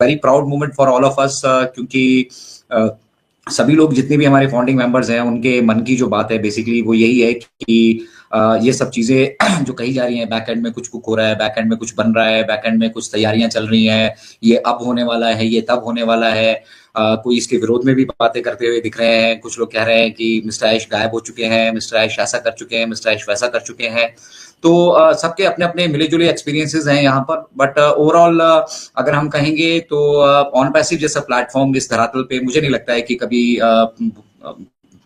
Very proud moment for all of us, क्योंकि सभी लोग जितने भी हमारे फाउंडिंग मेंबर्स हैं उनके मन की जो बात है बेसिकली वो यही है कि ये सब चीजें जो कही जा रही हैं, बैक एंड में कुछ कुक हो रहा है, बैक एंड में कुछ बन रहा है, बैक एंड में कुछ तैयारियां चल रही हैं, ये अब होने वाला है, ये तब होने वाला है। कोई इसके विरोध में भी बातें करते हुए दिख रहे हैं। कुछ लोग कह रहे हैं कि मिस्टर ऐश गायब हो चुके हैं, मिस्टर ऐश ऐसा कर चुके हैं, मिस्टर ऐश वैसा कर चुके हैं। तो सबके अपने अपने मिले जुले एक्सपीरियंसेस हैं यहाँ पर, बट ओवरऑल अगर हम कहेंगे तो ऑन पैसिव जैसा प्लेटफॉर्म इस धरातल पे मुझे नहीं लगता है कि कभी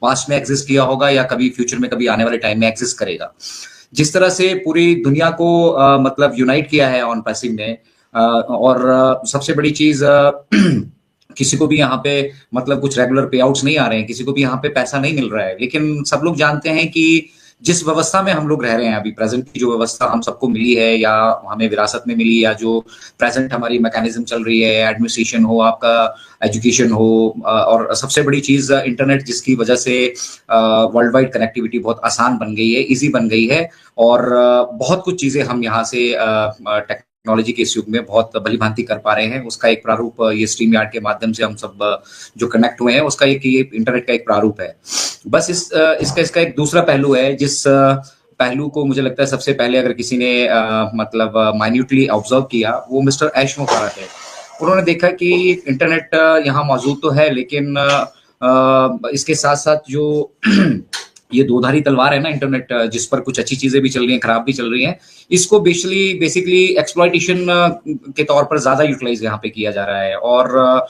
पास्ट में एग्जिस्ट किया होगा या कभी फ्यूचर में कभी आने वाले टाइम में एग्जिस्ट करेगा। जिस तरह से पूरी दुनिया को मतलब यूनाइट किया है ऑन पैसिव ने, और सबसे बड़ी चीज किसी को भी यहाँ पे मतलब कुछ रेगुलर पे आउट्स नहीं आ रहे हैं, किसी को भी यहाँ पे पैसा नहीं मिल रहा है, लेकिन सब लोग जानते हैं कि जिस व्यवस्था में हम लोग रह रहे हैं अभी, प्रेजेंट की जो व्यवस्था हम सबको मिली है या हमें विरासत में मिली, या जो प्रेजेंट हमारी मैकेनिज्म चल रही है, एडमिनिस्ट्रेशन हो, आपका एजुकेशन हो, और सबसे बड़ी चीज इंटरनेट, जिसकी वजह से वर्ल्ड वाइड कनेक्टिविटी बहुत आसान बन गई है, इजी बन गई है, और बहुत कुछ चीजें हम यहाँ से टेक्नोलॉजी के इस युग में बहुत भली भांति कर पा रहे हैं। उसका एक प्रारूप ये स्ट्रीम यार्ड के माध्यम से हम सब जो कनेक्ट हुए हैं उसका एक ये इंटरनेट का एक प्रारूप है। बस इसका एक दूसरा पहलू है, जिस पहलू को मुझे लगता है सबसे पहले अगर किसी ने मतलब माइन्यूटली ऑब्जर्व किया, वो मिस्टर ऐश मुबारक है। उन्होंने देखा कि इंटरनेट यहाँ मौजूद तो है, लेकिन इसके साथ साथ जो ये दोधारी तलवार है ना इंटरनेट, जिस पर कुछ अच्छी चीजें भी चल रही हैं, खराब भी चल रही हैं, इसको बेसिकली एक्सप्लॉइटेशन के तौर पर ज्यादा यूटिलाइज यहाँ पे किया जा रहा है, और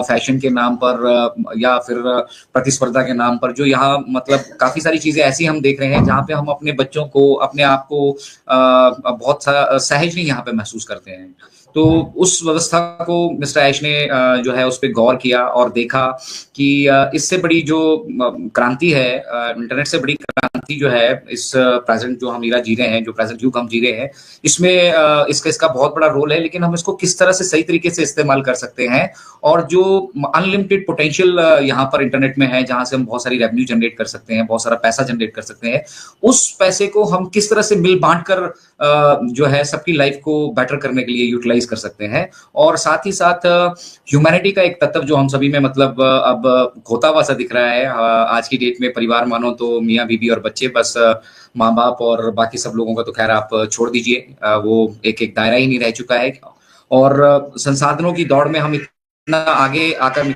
फैशन के नाम पर या फिर प्रतिस्पर्धा के नाम पर जो यहाँ मतलब काफी सारी चीजें ऐसी हम देख रहे हैं जहाँ पे हम अपने बच्चों को, अपने आप को बहुत सहज नहीं यहाँ पे महसूस करते हैं। तो उस व्यवस्था को मिस्टर ऐश ने जो है उस पर गौर किया और देखा कि इससे बड़ी जो क्रांति है, इंटरनेट से बड़ी क्रांति जो है इस प्रेजेंट जो हम इरा जी रहे हैं, जो प्रेजेंट युग हम जी रहे हैं, इसमें इसका बहुत बड़ा रोल है, लेकिन हम इसको किस तरह से सही तरीके से इस्तेमाल कर सकते हैं, और जो अनलिमिटेड पोटेंशियल यहाँ पर इंटरनेट में है, जहां से हम बहुत सारी रेवेन्यू जनरेट कर सकते हैं, बहुत सारा पैसा जनरेट कर सकते हैं, उस पैसे को हम किस तरह से मिल बांट कर जो है सबकी लाइफ को बेटर करने के लिए यूटिलाइज कर सकते हैं। और साथ ही साथ ह्यूमैनिटी का एक तत्व जो हम सभी में मतलब अब खोता हुआ सा दिख रहा है आज की डेट में। परिवार मानो तो मियाँ बीबी और बच्चे, बस माँ बाप और बाकी सब लोगों का तो खैर आप छोड़ दीजिए, वो एक दायरा ही नहीं रह चुका है। और संसाधनों की दौड़ में हम इतना आगे आकर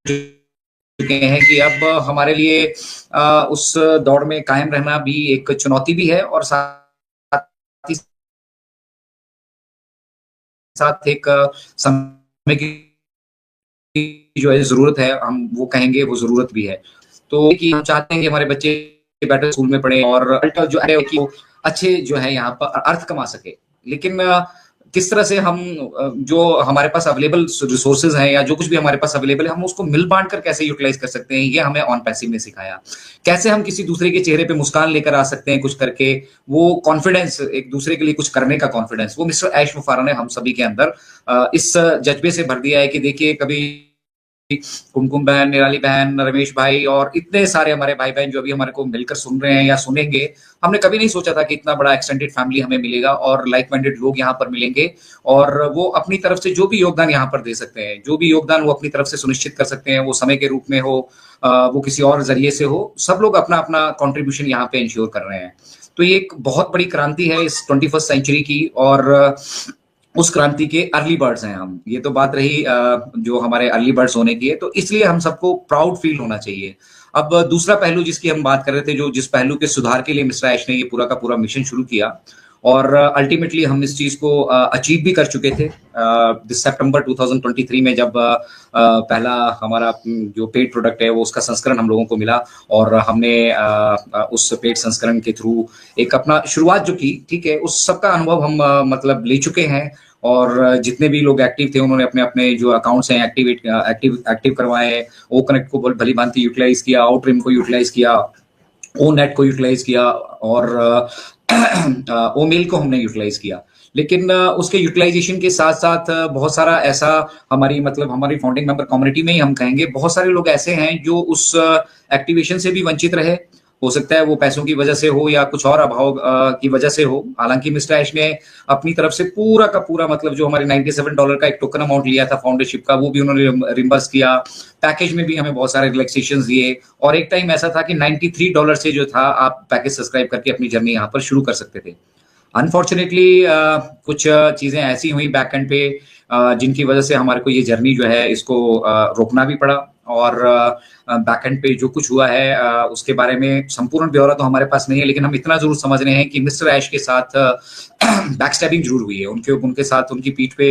चुके हैं कि अब हमारे लिए उस दौड़ में कायम रहना भी एक चुनौती भी है, और साथ ही साथ एक समय की जो है जरूरत है, हम वो कहेंगे वो जरूरत भी है। तो कि हम चाहते हैं कि हमारे बच्चे बेटर स्कूल में पढ़े और जो है कि वो अच्छे जो है यहाँ पर अर्थ कमा सके, लेकिन किस तरह से हम जो हमारे पास अवेलेबल रिसोर्सेज हैं या जो कुछ भी हमारे पास अवेलेबल है, हम उसको मिल बांट कर कैसे यूटिलाइज कर सकते हैं, ये हमें ऑन पैसिव ने सिखाया। कैसे हम किसी दूसरे के चेहरे पे मुस्कान लेकर आ सकते हैं कुछ करके, वो कॉन्फिडेंस, एक दूसरे के लिए कुछ करने का कॉन्फिडेंस, वो मिस्टर ऐश मुफारा ने हम सभी के अंदर इस जज्बे से भर दिया है कि देखिए, कभी कुमकुम बहन, निराली बहन, रमेश भाई और इतने सारे हमारे भाई बहन जो अभी हमारे को मिलकर सुन रहे हैं या सुनेंगे, हमने कभी नहीं सोचा था कि इतना बड़ा एक्सटेंडेड फैमिली हमें मिलेगा और लाइक माइंडेड लोग यहाँ पर मिलेंगे, और वो अपनी तरफ से जो भी योगदान यहाँ पर दे सकते हैं, जो भी योगदान वो अपनी तरफ से सुनिश्चित कर सकते हैं, वो समय के रूप में हो, वो किसी और जरिए से हो, सब लोग अपना अपना कॉन्ट्रीब्यूशन यहाँ पे इंश्योर कर रहे हैं। तो ये एक बहुत बड़ी क्रांति है इस 21st सेंचुरी की, और उस क्रांति के अर्ली बर्ड्स हैं हम। ये तो बात रही जो हमारे अर्ली बर्ड्स होने की है, तो इसलिए हम सबको प्राउड फील होना चाहिए। अब दूसरा पहलू जिसकी हम बात कर रहे थे, जो जिस पहलू के सुधार के लिए मिस्टर ऐश ने ये पूरा का पूरा मिशन शुरू किया, और अल्टीमेटली हम इस चीज को अचीव भी कर चुके थे। सितंबर 2023 में जब पहला हमारा जो पेड प्रोडक्ट है वो उसका संस्करण हम लोगों को मिला, और हमने उस पेड संस्करण के थ्रू एक अपना शुरुआत जो की, ठीक है, उस सबका अनुभव हम मतलब ले चुके हैं। और जितने भी लोग एक्टिव थे उन्होंने अपने अपने जो अकाउंट्स हैं एक्टिव करवाए हैं, ओ कनेक्ट को भली भांति यूटिलाइज किया, आउटरिम को यूटिलाइज किया, ओ नेट को यूटिलाइज किया, और ओ मेल को हमने यूटिलाइज किया। लेकिन उसके यूटिलाइजेशन के साथ साथ बहुत सारा ऐसा हमारी फाउंडिंग मेंबर कम्युनिटी में ही हम कहेंगे बहुत सारे लोग ऐसे हैं जो उस एक्टिवेशन से भी वंचित रहे, हो सकता है वो पैसों की वजह से हो या कुछ और अभाव की वजह से हो। हालांकि मिस्टर ऐश ने अपनी तरफ से पूरा का पूरा मतलब जो हमारे $97 का एक टोकन अमाउंट लिया था फाउंडरशिप का, वो भी उन्होंने रिम्बर्स किया। पैकेज में भी हमें बहुत सारे रिलैक्सेशन दिए, और एक टाइम ऐसा था कि $93 से जो था आप पैकेज सब्सक्राइब करके अपनी जर्नी यहाँ पर शुरू कर सकते थे। अनफॉर्चुनेटली कुछ चीजें ऐसी हुई बैक एंड पे जिनकी वजह से हमारे को ये जर्नी जो है इसको रोकना भी पड़ा। और बैक एंड पे जो कुछ हुआ है उसके बारे में संपूर्ण ब्यौरा तो हमारे पास नहीं है, लेकिन हम इतना जरूर समझ रहे हैं कि मिस्टर ऐश के साथ बैकस्टैबिंग जरूर हुई है। उनके साथ उनकी पीठ पे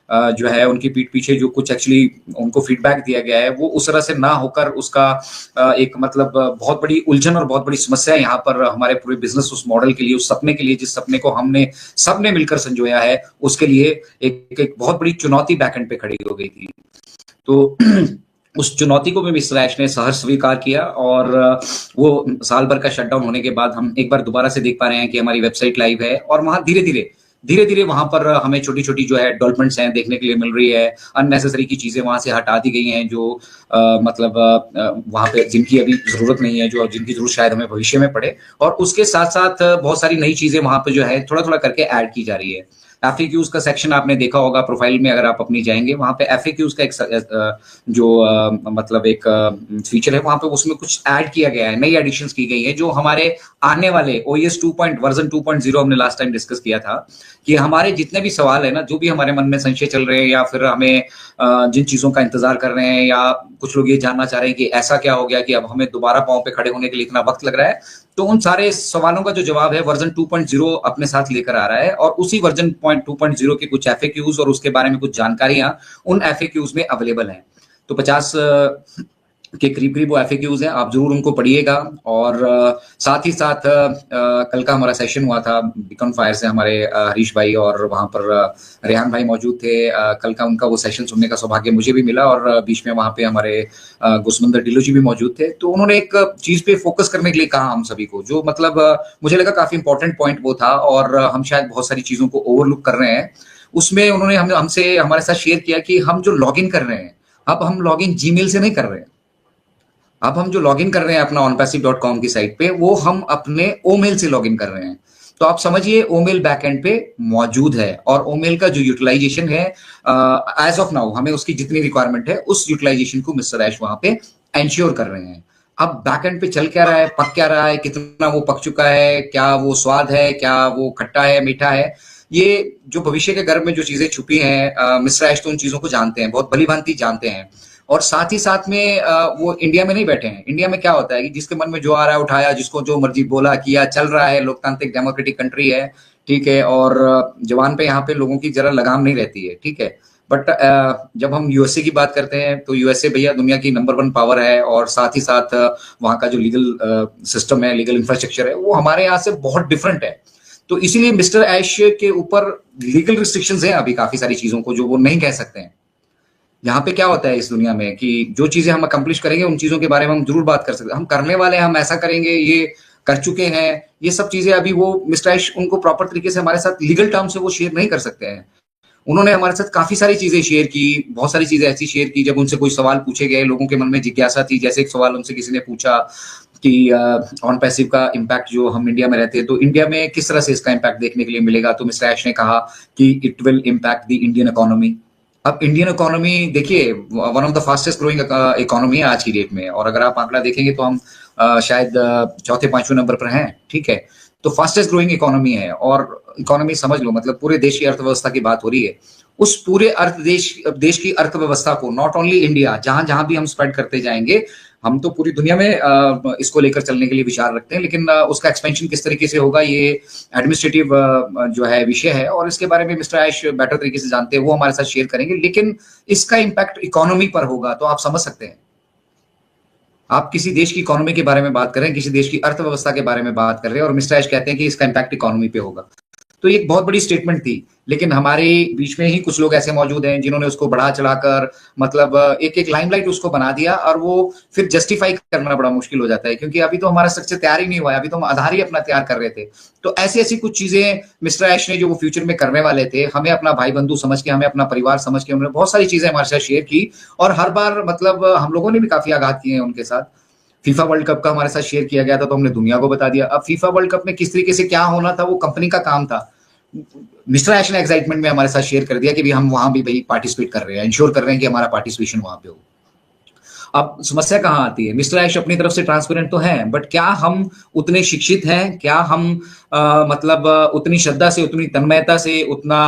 जो है, उनकी पीठ पीछे जो कुछ एक्चुअली उनको फीडबैक दिया गया है वो उस तरह से ना होकर उसका एक मतलब बहुत बड़ी उलझन और बहुत बड़ी समस्या यहाँ पर हमारे पूरे बिजनेस उस मॉडल के लिए, उस सपने के लिए, जिस सपने को हमने सबने मिलकर संजोया है, उसके लिए एक बहुत बड़ी चुनौती बैकएंड पे खड़ी हो गई थी। तो उस चुनौती को भी मिस्टर ऐश ने सहर्ष स्वीकार किया, और वो साल भर का शटडाउन होने के बाद हम एक बार दोबारा से देख पा रहे हैं कि हमारी वेबसाइट लाइव है, और वहां धीरे धीरे वहां पर हमें छोटी छोटी जो है डेवलपमेंट्स हैं देखने के लिए मिल रही है। अननेसेसरी की चीजें वहां से हटा दी गई हैं जो मतलब वहां पे जिनकी अभी जरूरत नहीं है, जो जिनकी जरूरत शायद हमें भविष्य में पड़े। और उसके साथ साथ बहुत सारी नई चीजें वहां पे जो है थोड़ा थोड़ा करके ऐड की जा रही है। एफएक्यूज का सेक्शन आपने देखा होगा प्रोफाइल में, अगर आप अपनी जाएंगे वहां पे एफएक्यूज का एक जो मतलब एक फीचर है वहां पे, उसमें कुछ ऐड किया गया है, नई एडिशंस की गई है जो हमारे आने वाले ओएस वर्जन 2.0 हमने लास्ट टाइम डिस्कस किया था कि हमारे जितने भी सवाल है ना, जो भी हमारे मन में संशय चल रहे हैं या फिर हमें जिन चीजों का इंतजार कर रहे हैं, या कुछ लोग ये जानना चाह रहे हैं कि ऐसा क्या हो गया कि अब हमें दोबारा पांव पे खड़े होने के लिए इतना वक्त लग रहा है, तो उन सारे सवालों का जो जवाब है वर्जन 2.0 अपने साथ लेकर आ रहा है। और उसी वर्जन 2.0 के कुछ एफएक्यूज और उसके बारे में कुछ जानकारियां उन एफएक्यूज में अवेलेबल हैं। तो 50 के करीब वो एफएक्यूज हैं, आप जरूर उनको पढ़िएगा। और साथ ही साथ कल का हमारा सेशन हुआ था बीकॉन फायर से, हमारे हरीश भाई और वहां पर रेहान भाई मौजूद थे। कल का उनका वो सेशन सुनने का सौभाग्य मुझे भी मिला, और बीच में वहां पे हमारे गुसमंदर डिलो जी भी मौजूद थे। तो उन्होंने एक चीज पे फोकस करने के लिए कहा हम सभी को, जो मतलब मुझे लगा काफी इंपॉर्टेंट पॉइंट वो था, और हम शायद बहुत सारी चीजों को ओवरलुक कर रहे हैं। उसमें उन्होंने हमसे हमारे साथ शेयर किया कि हम जो लॉग इन कर रहे हैं, अब हम लॉग इन जीमेल से नहीं कर रहे हैं। अब हम जो लॉगिन कर रहे हैं अपना onpassive.com की साइट पे, वो हम अपने ओमेल से लॉगिन कर रहे हैं। तो आप समझिए ओमेल बैकएंड पे मौजूद है, और ओमेल का जो यूटिलाइजेशन है एज ऑफ नाउ, हमें उसकी जितनी रिक्वायरमेंट है उस यूटिलाइजेशन को मिस्टर ऐश वहां पे एंश्योर कर रहे हैं। अब बैकएंड पे चल क्या रहा है, पक क्या रहा है, कितना वो पक चुका है, क्या वो स्वाद है, क्या वो खट्टा है, मीठा है, ये जो भविष्य के गर्भ में जो चीजें छुपी हैं, मिस्टर ऐश तो उन चीजों को जानते हैं, बहुत भली भांति जानते हैं। और साथ ही साथ में वो इंडिया में नहीं बैठे हैं। इंडिया में क्या होता है कि जिसके मन में जो आ रहा है उठाया, जिसको जो मर्जी बोला किया, चल रहा है, लोकतांत्रिक डेमोक्रेटिक कंट्री है, ठीक है। और जवान पे यहाँ पे लोगों की जरा लगाम नहीं रहती है, ठीक है। बट जब हम यूएसए की बात करते हैं तो यूएसए भैया दुनिया की नंबर 1 पावर है, और साथ ही साथ वहाँ का जो लीगल सिस्टम है, लीगल इंफ्रास्ट्रक्चर है, वो हमारे यहाँ से बहुत डिफरेंट है। तो इसीलिए मिस्टर ऐश के ऊपर लीगल रिस्ट्रिक्शंस हैं अभी काफी सारी चीजों को जो वो नहीं कह सकते हैं। यहाँ पे क्या होता है इस दुनिया में कि जो चीजें हम अकम्प्लिश करेंगे उन चीजों के बारे में हम जरूर बात कर सकते हैं, हम करने वाले हैं, हम ऐसा करेंगे, ये कर चुके हैं, ये सब चीजें अभी वो मिस्टर ऐश उनको प्रॉपर तरीके से हमारे साथ लीगल टर्म से वो शेयर नहीं कर सकते हैं। उन्होंने हमारे साथ काफी सारी चीजें शेयर की, बहुत सारी चीजें ऐसी शेयर की जब उनसे कोई सवाल पूछे गए, लोगों के मन में जिज्ञासा थी। जैसे एक सवाल उनसे किसी ने पूछा कि ऑन पैसिव का इम्पैक्ट जो हम इंडिया में रहते हैं तो इंडिया में किस तरह से इसका इम्पैक्ट देखने के लिए मिलेगा, तो मिस्टर ऐश ने कहा कि it will impact the Indian economy. अब इंडियन इकोनॉमी देखिए one of the fastest growing economy है आज की डेट में, और अगर आप आंकड़ा देखेंगे तो हम शायद चौथे पांचवें नंबर पर हैं, ठीक है। तो फास्टेस्ट ग्रोइंग इकोनॉमी है, और इकोनॉमी समझ लो मतलब पूरे देश की अर्थव्यवस्था की बात हो रही है। उस पूरे देश की अर्थव्यवस्था को, नॉट ओनली इंडिया, जहां जहां भी हम स्प्रेड करते जाएंगे, हम तो पूरी दुनिया में इसको लेकर चलने के लिए विचार रखते हैं, लेकिन उसका एक्सपेंशन किस तरीके से होगा ये एडमिनिस्ट्रेटिव जो है विषय है, और इसके बारे में मिस्टर ऐश बेटर तरीके से जानते हैं, वो हमारे साथ शेयर करेंगे। लेकिन इसका इम्पैक्ट इकोनॉमी पर होगा, तो आप समझ सकते हैं, आप किसी देश की इकोनॉमी के बारे में बात कर रहे हैं, किसी देश की अर्थव्यवस्था के बारे में बात कर रहे हैं, और मिस्टर ऐश कहते हैं कि इसका इम्पैक्ट इकोनॉमी पे होगा। तो ये एक बहुत बड़ी स्टेटमेंट थी, लेकिन हमारे बीच में ही कुछ लोग ऐसे मौजूद हैं जिन्होंने उसको बढ़ा चढ़ाकर मतलब एक एक लाइमलाइट उसको बना दिया, और वो फिर जस्टिफाई करना बड़ा मुश्किल हो जाता है, क्योंकि अभी तो हमारा स्ट्रक्चर तैयार ही नहीं हुआ है, अभी तो हम आधार ही अपना तैयार कर रहे थे। तो ऐसी ऐसी कुछ चीजें मिस्टर ऐश ने जो वो फ्यूचर में करने वाले थे, हमें अपना भाई बंधु समझ के, हमें अपना परिवार समझ के, उन्होंने बहुत सारी चीजें हमारे साथ शेयर की, और हर बार मतलब हम लोगों ने भी काफी आघात किए हैं उनके साथ। फीफा वर्ल्ड कप का हमारे साथ शेयर किया गया था तो हमने दुनिया को बता दिया। अब फीफा वर्ल्ड कप में किस तरीके से क्या होना था वो कंपनी का काम था। मिस्टर ऐश ने एक्साइटमेंट में हमारे साथ शेयर कर दिया कि भी हम वहां भी भाई पार्टिसिपेट कर रहे हैं, इंश्योर कर रहे हैं कि हमारा पार्टिसिपेशन वहां पे हो। अब समस्या कहाँ आती है? मिस्टर ऐश अपनी तरफ से ट्रांसपेरेंट तो है, बट क्या हम उतने शिक्षित हैं? क्या हम मतलब उतनी श्रद्धा से, उतनी तन्मयता से, उतना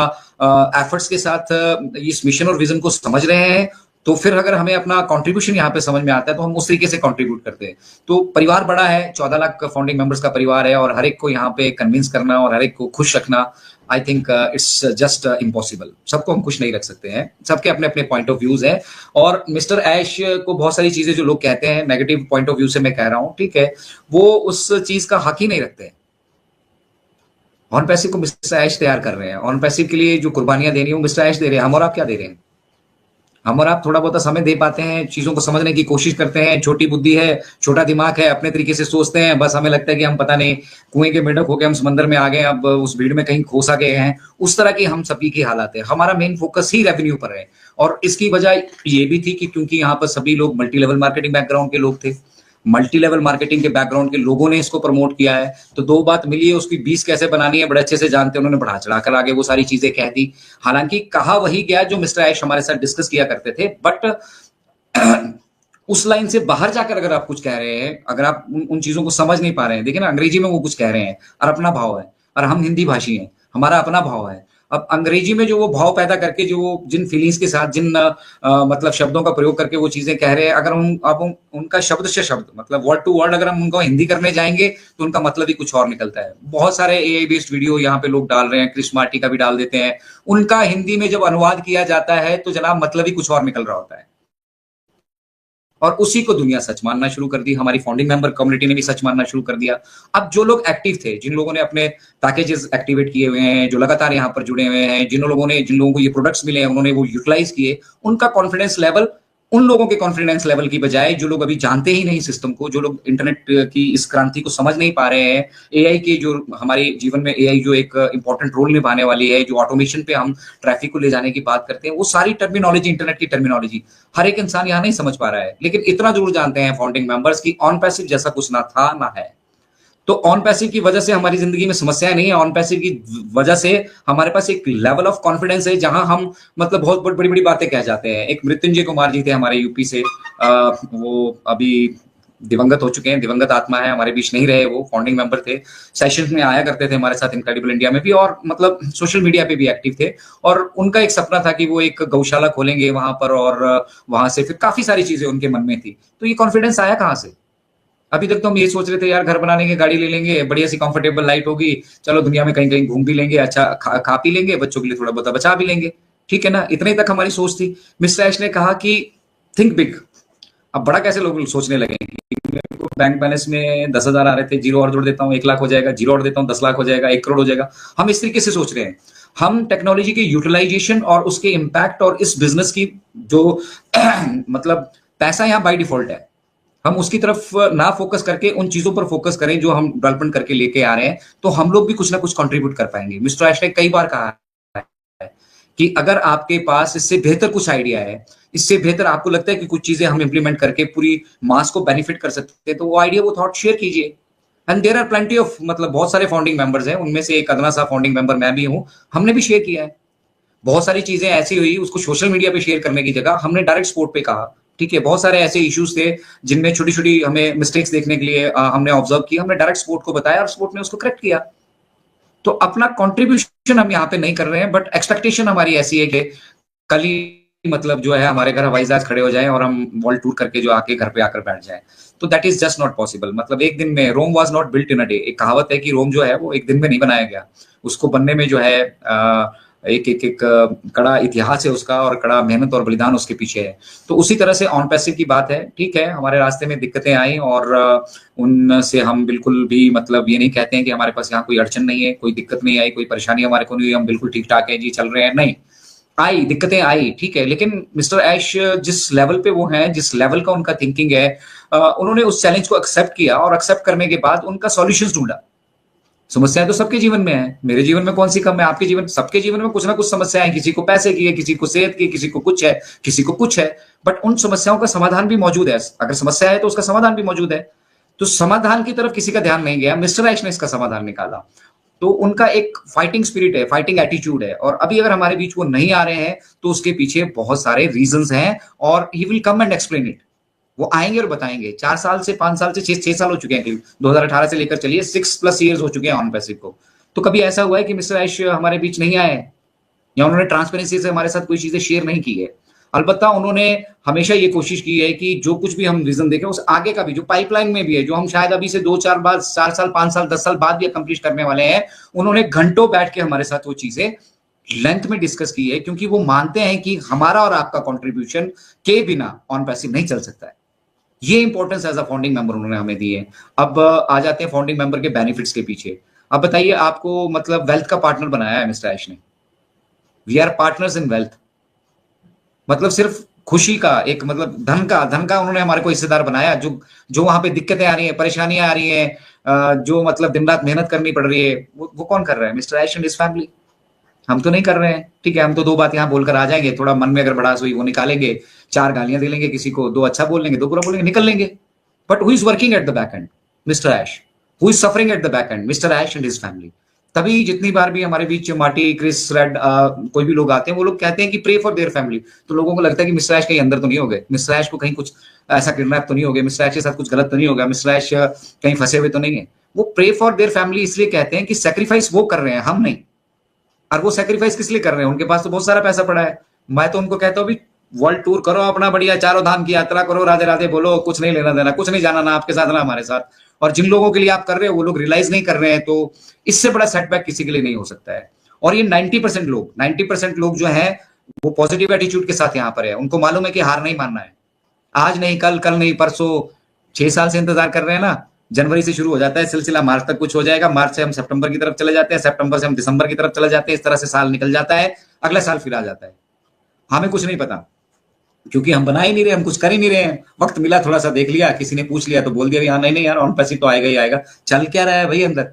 एफर्ट्स के साथ इस मिशन और विजन को समझ रहे हैं? तो फिर अगर हमें अपना कंट्रीब्यूशन यहाँ पे समझ में आता है तो हम उस तरीके से कंट्रीब्यूट करते हैं। तो परिवार बड़ा है, 14 लाख फाउंडिंग मेंबर्स का परिवार है, और हर एक को यहाँ पे कन्विंस करना और हर एक को खुश रखना, I think it's just impossible. सबको हम खुश नहीं रख सकते हैं, सबके अपने अपने पॉइंट ऑफ व्यूज है। और मिस्टर ऐश को बहुत सारी चीजें जो लोग कहते हैं नेगेटिव पॉइंट ऑफ व्यू से मैं कह रहा हूं, ठीक है, वो उस चीज का हक ही नहीं रखते हैं। ऑन पैसिव को मिस्टर ऐश तैयार कर रहे हैं, ऑन पैसिव के लिए जो कुर्बानियां देनी है वो मिस्टर ऐश दे रहे हैं। हम और आप क्या दे रहे हैं? हम और आप थोड़ा बहुत समय दे पाते हैं, चीजों को समझने की कोशिश करते हैं, छोटी बुद्धि है, छोटा दिमाग है, अपने तरीके से सोचते हैं, बस हमें लगता है कि हम पता नहीं कुएं के मेंढक होकर हम समंदर में आ गए, अब उस भीड़ में कहीं खोसा गए हैं। उस तरह की हम सभी की हालात है। हमारा मेन फोकस ही रेवेन्यू पर है, और इसकी वजह ये भी थी कि क्योंकि यहाँ पर सभी लोग मल्टी लेवल मार्केटिंग बैकग्राउंड के लोग थे, मल्टी लेवल मार्केटिंग के बैकग्राउंड के लोगों ने इसको प्रमोट किया है। तो दो बात मिली है, उसकी 20 कैसे बनानी है बड़े अच्छे से जानते हैं, उन्होंने बढ़ा चढ़ाकर आगे वो सारी चीजें कह दी। हालांकि कहा वही गया जो मिस्टर ऐश हमारे साथ डिस्कस किया करते थे, बट उस लाइन से बाहर जाकर अगर आप कुछ कह रहे हैं, अगर आप उन चीजों को समझ नहीं पा रहे हैं, देखिए ना, अंग्रेजी में वो कुछ कह रहे हैं और अपना भाव है, और हम हिंदी भाषी हैं, हमारा अपना भाव है। अब अंग्रेजी में जो वो भाव पैदा करके, जो वो जिन फीलिंग्स के साथ, जिन मतलब शब्दों का प्रयोग करके वो चीजें कह रहे हैं, अगर उनका शब्द से शब्द, मतलब वर्ड टू वर्ड अगर हम उनको हिंदी करने जाएंगे तो उनका मतलब ही कुछ और निकलता है। बहुत सारे एआई बेस्ड वीडियो यहाँ पे लोग डाल रहे हैं, क्रिस मार्टी का भी डाल देते हैं, उनका हिंदी में जब अनुवाद किया जाता है तो जनाब मतलब ही कुछ और निकल रहा होता है, और उसी को दुनिया सच मानना शुरू कर दी। हमारी फाउंडिंग मेंबर कम्युनिटी ने भी सच मानना शुरू कर दिया। अब जो लोग एक्टिव थे, जिन लोगों ने अपने पैकेजेस एक्टिवेट किए हुए हैं, जो लगातार यहाँ पर जुड़े हुए हैं, जिन लोगों को ये प्रोडक्ट्स मिले हैं, उन्होंने वो यूटिलाइज किए, उनका कॉन्फिडेंस लेवल उन लोगों के कॉन्फिडेंस लेवल की बजाय जो लोग अभी जानते ही नहीं सिस्टम को, जो लोग इंटरनेट की इस क्रांति को समझ नहीं पा रहे हैं, एआई के जो हमारे जीवन में एआई जो एक इंपॉर्टेंट रोल निभाने वाली है, जो ऑटोमेशन पे हम ट्रैफिक को ले जाने की बात करते हैं, वो सारी टर्मिनोलॉजी, इंटरनेट की टर्मिनोलॉजी हर एक इंसान यहाँ नहीं समझ पा रहा है। लेकिन इतना जरूर जानते हैं फाउंडिंग मेंबर्स की ऑन पैसिव जैसा कुछ ना था ना है। तो ऑन पैसिव की वजह से हमारी जिंदगी में समस्याएं नहीं है, ऑन पैसिव की वजह से हमारे पास एक लेवल ऑफ कॉन्फिडेंस है जहां हम मतलब बहुत बड़ी बड़ी बातें कह जाते हैं। एक मृत्युंजय कुमार जी थे हमारे यूपी से, वो अभी दिवंगत हो चुके हैं, दिवंगत आत्मा है, हमारे बीच नहीं रहे, वो फाउंडिंग मेंबर थे, सेशंस में आया करते थे हमारे साथ इनक्रेडिबल इंडिया में भी, और मतलब सोशल मीडिया पे भी एक्टिव थे। और उनका एक सपना था कि वो एक गौशाला खोलेंगे वहां पर, और वहां से फिर काफी सारी चीजें उनके मन में थी। तो ये कॉन्फिडेंस आया कहां से? अभी तक तो हम ये सोच रहे थे यार घर बना लेंगे, गाड़ी ले लेंगे, बढ़िया सी कंफर्टेबल लाइफ होगी, चलो दुनिया में कहीं कहीं घूम भी लेंगे, अच्छा खा पी लेंगे, बच्चों के लिए थोड़ा बहुत बचा भी लेंगे, ठीक है ना, इतने तक हमारी सोच थी। मिस्टर ऐश ने कहा कि थिंक बिग। अब बड़ा कैसे लोग सोचने लगे कि मेरे को बैंक बैलेंस में 10,000 आ रहे थे, जीरो और जोड़ देता हूँ 1 लाख हो जाएगा, जीरो और देता हूँ 10 लाख हो जाएगा, 1 करोड़ हो जाएगा। हम इस तरीके से सोच रहे हैं। हम टेक्नोलॉजी के यूटिलाइजेशन और उसके इम्पैक्ट और इस बिजनेस की जो मतलब पैसा यहाँ बाय डिफॉल्ट है, हम उसकी तरफ ना फोकस करके उन चीजों पर फोकस करें जो हम डेवलपमेंट करके लेके आ रहे हैं, तो हम लोग भी कुछ ना कुछ कंट्रीब्यूट कर पाएंगे। मिस्टर ऐश ने कई बार कहा है कि अगर आपके पास इससे बेहतर कुछ आइडिया है, इससे बेहतर आपको लगता है कि कुछ चीजें हम इंप्लीमेंट करके पूरी मास को बेनिफिट कर सकते हैं, तो वो आइडिया, वो थॉट शेयर कीजिए। And there are plenty of, मतलब बहुत सारे फाउंडिंग मेंबर्स हैं, उनमें से एक अदना सा फाउंडिंग मेंबर मैं भी हूं, हमने भी शेयर किया है। बहुत सारी चीजें ऐसी हुई, उसको सोशल मीडिया पे शेयर करने की जगह हमने डायरेक्ट स्पोर्ट पे कहा, ठीक है। बहुत सारे ऐसे इश्यूज थे जिनमें छोटी छोटी हमें मिस्टेक्स देखने के लिए हमने ऑब्जर्व किया, हमने डायरेक्ट स्पोर्ट को बताया और स्पोर्ट ने उसको करेक्ट किया। तो अपना कंट्रीब्यूशन हम यहाँ पे नहीं कर रहे हैं, बट एक्सपेक्टेशन हमारी ऐसी है कि कल ही मतलब जो है हमारे घर हवाई जहाज खड़े हो जाए और हम वर्ल्ड टूर करके जो आके घर पे आकर बैठ जाए, तो that is just not possible. मतलब एक दिन में, Rome was not built in a day. एक कहावत है कि रोम जो है वो एक दिन में नहीं बनाया गया, उसको बनने में जो है एक कड़ा इतिहास है उसका, और कड़ा मेहनत और बलिदान उसके पीछे है। तो उसी तरह से ऑन पैसिव की बात है, ठीक है, हमारे रास्ते में दिक्कतें आई और उनसे हम बिल्कुल भी मतलब ये नहीं कहते हैं कि हमारे पास यहाँ कोई अड़चन नहीं है, कोई दिक्कत नहीं आई, कोई परेशानी हमारे को नहीं हुई, हम बिल्कुल ठीक ठाक है जी, चल रहे हैं, नहीं, आई दिक्कतें आई, ठीक है। लेकिन मिस्टर ऐश जिस लेवल पे वो हैं, जिस लेवल का उनका थिंकिंग है, उन्होंने उस चैलेंज को एक्सेप्ट किया और एक्सेप्ट करने के बाद उनका सॉल्यूशंस ढूंढा। समस्याएं तो सबके जीवन में है, मेरे जीवन में कौन सी कम है, आपके जीवन, सबके जीवन में कुछ ना कुछ समस्याएं हैं। किसी को पैसे की है, किसी को सेहत की, किसी को कुछ है, किसी को कुछ है। बट उन समस्याओं का समाधान भी मौजूद है। अगर समस्या है तो उसका समाधान भी मौजूद है। तो समाधान की तरफ किसी का ध्यान नहीं गया, मिस्टर ऐश ने इसका समाधान निकाला। तो उनका एक फाइटिंग स्पिरिट है, फाइटिंग एटीट्यूड है, और अभी अगर हमारे बीच वो नहीं आ रहे हैं तो उसके पीछे बहुत सारे रीजंस हैं, और he will come and explain it. वो आएंगे और बताएंगे। 4 साल से 5 साल से 6 साल हो चुके हैं, 2018 से लेकर चलिए 6+ ईयर्स हो चुके हैं ऑन पैसिव को। तो कभी ऐसा हुआ है कि मिस्टर ऐश हमारे बीच नहीं आए या उन्होंने ट्रांसपेरेंसी से हमारे साथ कोई चीजें शेयर नहीं की है? अलबत्ता उन्होंने हमेशा ये कोशिश की है कि जो कुछ भी हम रीजन देखें उस आगे का भी, जो पाइपलाइन में भी है, जो हम शायद अभी से 2-4 बाद, 4 साल, 5 साल, 10 साल बाद भी अकम्प्लिश करने वाले हैं, उन्होंने घंटों बैठ के हमारे साथ वो चीजें लेंथ में डिस्कस की है, क्योंकि वो मानते हैं कि हमारा और आपका कंट्रीब्यूशन के बिना ऑन पैसिव नहीं चल सकता है। ये importance as a founding member उन्होंने हमें दी है। अब आ जाते हैं फाउंडिंग मेंबर के बेनिफिट्स के पीछे। अब बताइए, आपको मतलब वेल्थ का पार्टनर बनाया है मिस्टर ऐश ने। We are partners in wealth. मतलब सिर्फ खुशी का एक, मतलब धन का उन्होंने हमारे को हिस्सेदार बनाया। जो जो वहां पे दिक्कतें आ रही हैं, परेशानियां आ रही हैं, जो मतलब दिन रात मेहनत करनी पड़ रही है, वो कौन कर रहा है? Mister Ash and his family. हम तो नहीं कर रहे हैं, ठीक है। हम तो 2 बात यहाँ बोलकर आ जाएंगे, थोड़ा मन में अगर भड़ास हुई वो निकालेंगे, 4 गालियां दे लेंगे किसी को, 2 अच्छा बोल लेंगे, 2 बुरा बोलेंगे, निकल लेंगे। But who is working at the back end? Mister Ash. Who is suffering at the back end? Mister Ash and his family. तभी जितनी बार भी हमारे बीच मार्टी, क्रिस, रेड, कोई भी लोग आते हैं, वो लोग कहते हैं कि प्रे फॉर देयर फैमिली। तो लोगों को लगता है कि मिस्टर ऐश कहीं अंदर तो नहीं हो गए, मिस्टर ऐश को कहीं कुछ ऐसा किडनैप तो नहीं हो गया, मिस्टर ऐश के साथ कुछ गलत तो नहीं होगा, मिस्टर ऐश कहीं फंसे हुए तो नहीं है। वो प्रे फॉर देयर फैमिली इसलिए कहते हैं कि सेक्रीफाइस वो कर रहे हैं, हम नहीं। और वो सेक्रीफाइस किस लिए कर रहे हैं? उनके पास तो बहुत सारा पैसा पड़ा है। मैं तो उनको कहता हूँ, वर्ल्ड टूर करो अपना, बढ़िया चारों धाम की यात्रा करो, राधे राधे बोलो, कुछ नहीं लेना देना, कुछ नहीं जाना ना आपके साथ ना हमारे साथ। और जिन लोगों के लिए आप कर रहे हो वो लोग रियलाइज नहीं कर रहे हैं, तो इससे बड़ा सेटबैक किसी के लिए नहीं हो सकता है। और ये 90% लोग जो है वो पॉजिटिव एटीट्यूड के साथ यहाँ पर है। उनको मालूम है कि हार नहीं मानना है। आज नहीं कल, कल नहीं परसों, 6 साल से इंतजार कर रहे हैं ना। जनवरी से शुरू हो जाता है सिलसिला, मार्च तक कुछ हो जाएगा, मार्च से हम सितंबर की तरफ चले जाते हैं, सितंबर से हम दिसंबर की तरफ चले जाते हैं, इस तरह से साल निकल जाता है, अगला साल फिर आ जाता है। हमें कुछ नहीं पता, क्योंकि हम बना ही नहीं रहे, हम कुछ कर ही नहीं रहे हैं। वक्त मिला, थोड़ा सा देख लिया, किसी ने पूछ लिया तो बोल दिया हाँ, नहीं नहीं यार ऑन पैसिव तो आएगा ही आएगा। चल क्या रहा है भाई अंदर,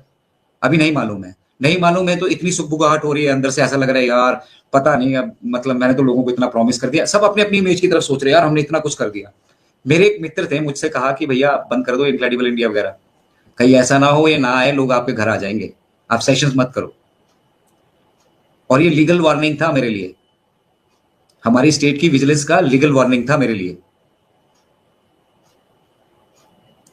अभी नहीं मालूम है। नहीं मालूम है तो इतनी सुगबुगाहट हो रही है अंदर से, ऐसा लग रहा है यार पता नहीं, अब मतलब मैंने तो लोगों को इतना प्रॉमिस कर दिया। सब अपनी अपनी इमेज की तरफ सोच रहे हैं, यार हमने इतना कुछ कर दिया। मेरे एक मित्र थे, मुझसे कहा कि भैया बंद कर दो इनक्रेडिबल इंडिया वगैरह, कहीं ऐसा ना हो ये ना आए, लोग आपके घर आ जाएंगे, आप सेशंस मत करो। और ये लीगल वार्निंग था मेरे लिए, हमारी स्टेट की विजिलेंस का लीगल वार्निंग था मेरे लिए।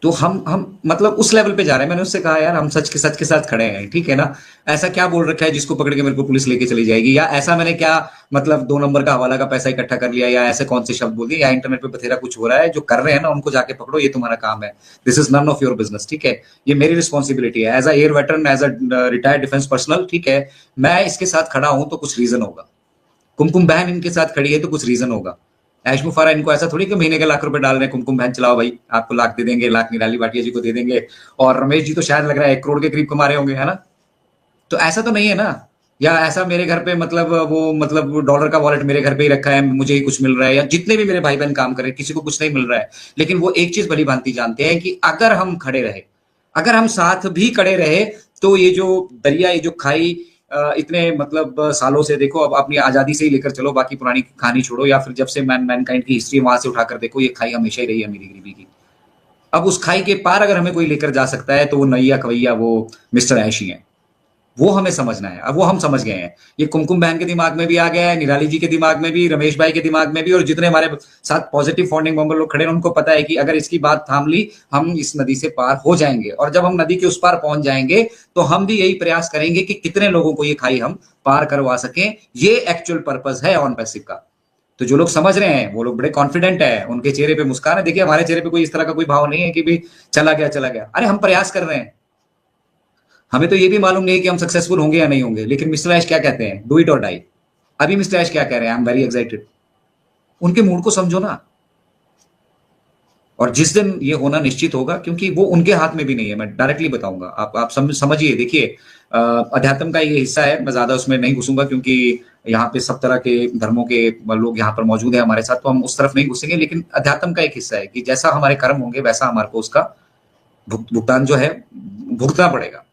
तो हम मतलब उस लेवल पे जा रहे हैं। मैंने उससे कहा यार हम सच के साथ खड़े हैं, ठीक है ना। ऐसा क्या बोल रखा है जिसको पकड़ के मेरे को पुलिस लेके चली जाएगी, या ऐसा मैंने क्या मतलब 2 नंबर का हवाला का पैसा इकट्ठा कर लिया, या ऐसे कौन से शब्द बोल दिए, या इंटरनेट पे बथेरा कुछ हो रहा है। जो कर रहे हैं ना उनको जाके पकड़ो, ये तुम्हारा काम है। This is none of your business, ठीक है। ये मेरी रिस्पॉन्सिबिलिटी है as a air veteran, as a retired defence personal, ठीक है। मैं इसके साथ खड़ा हूं तो कुछ रीजन होगा। कुमकुम बहन इनके साथ खड़ी है तो कुछ रीजन होगा। ऐश मुफारा इनको ऐसा थोड़ी कि महीने के लाख रुपए डाल रहे हैं, कुमकुम बहन चलाओ भाई, आपको लाख दे देंगे, लाख निराली भाटिया जी को दे देंगे, और रमेश जी तो शायद लग रहा है 1 करोड़ के करीब कमा रहे होंगे, है ना। तो ऐसा तो नहीं है ना। या ऐसा मेरे घर पे मतलब वो मतलब डॉलर का वॉलेट मेरे घर पे ही रखा है, मुझे ही कुछ मिल रहा है, या जितने भी मेरे भाई बहन काम कर रहे हैं किसी को कुछ नहीं मिल रहा है। लेकिन वो एक चीज भली भांति जानते हैं कि अगर हम खड़े रहे, अगर हम साथ भी खड़े रहे, तो ये जो दरिया, ये जो खाई इतने मतलब सालों से, देखो अब अपनी आजादी से ही लेकर चलो, बाकी पुरानी कहानी छोड़ो, या फिर जब से मैनकाइंड की हिस्ट्री वहां से उठाकर देखो, ये खाई हमेशा ही रही है अमीरी गरीबी की। अब उस खाई के पार अगर हमें कोई लेकर जा सकता है तो वो नैया कवैया वो मिस्टर ऐश ही है। वो हमें समझना है। अब वो हम समझ गए हैं। ये कुमकुम बहन के दिमाग में भी आ गया है, निराली जी के दिमाग में भी, रमेश भाई के दिमाग में भी, और जितने हमारे साथ पॉजिटिव फाउंडिंग मेंबर लोग खड़े हैं उनको पता है कि अगर इसकी बात थाम ली, हम इस नदी से पार हो जाएंगे। और जब हम नदी के उस पार पहुंच जाएंगे तो हम भी यही प्रयास करेंगे कि कितने लोगों को ये खाई हम पार करवा सकें। ये एक्चुअल पर्पस है ऑन पैसिव का। तो जो लोग समझ रहे हैं वो लोग बड़े कॉन्फिडेंट है, उनके चेहरे पे मुस्कान है। देखिए हमारे चेहरे पे कोई इस तरह का कोई भाव नहीं है कि भी चला गया चला गया। अरे हम प्रयास कर रहे हैं। हमें तो ये भी मालूम नहीं कि हम सक्सेसफुल होंगे या नहीं होंगे, लेकिन मिस्टर ऐश क्या कहते हैं, डू इट और डाई। अभी मिस्टर ऐश क्या कह रहे हैं, आई एम वेरी एक्साइटेड। उनके मूड को समझो ना। और जिस दिन ये होना निश्चित होगा, क्योंकि वो उनके हाथ में भी नहीं है, मैं डायरेक्टली बताऊंगा। आप समझिए। देखिए अध्यात्म का ये हिस्सा है, मैं ज्यादा उसमें नहीं घुसूंगा क्योंकि यहाँ पे सब तरह के धर्मों के लोग यहाँ पर मौजूद है हमारे साथ, तो हम उस तरफ नहीं घुसेंगे। लेकिन अध्यात्म का एक हिस्सा है कि जैसा हमारे कर्म होंगे वैसा हमारे को उसका भुगतान जो है भुगतना पड़ेगा।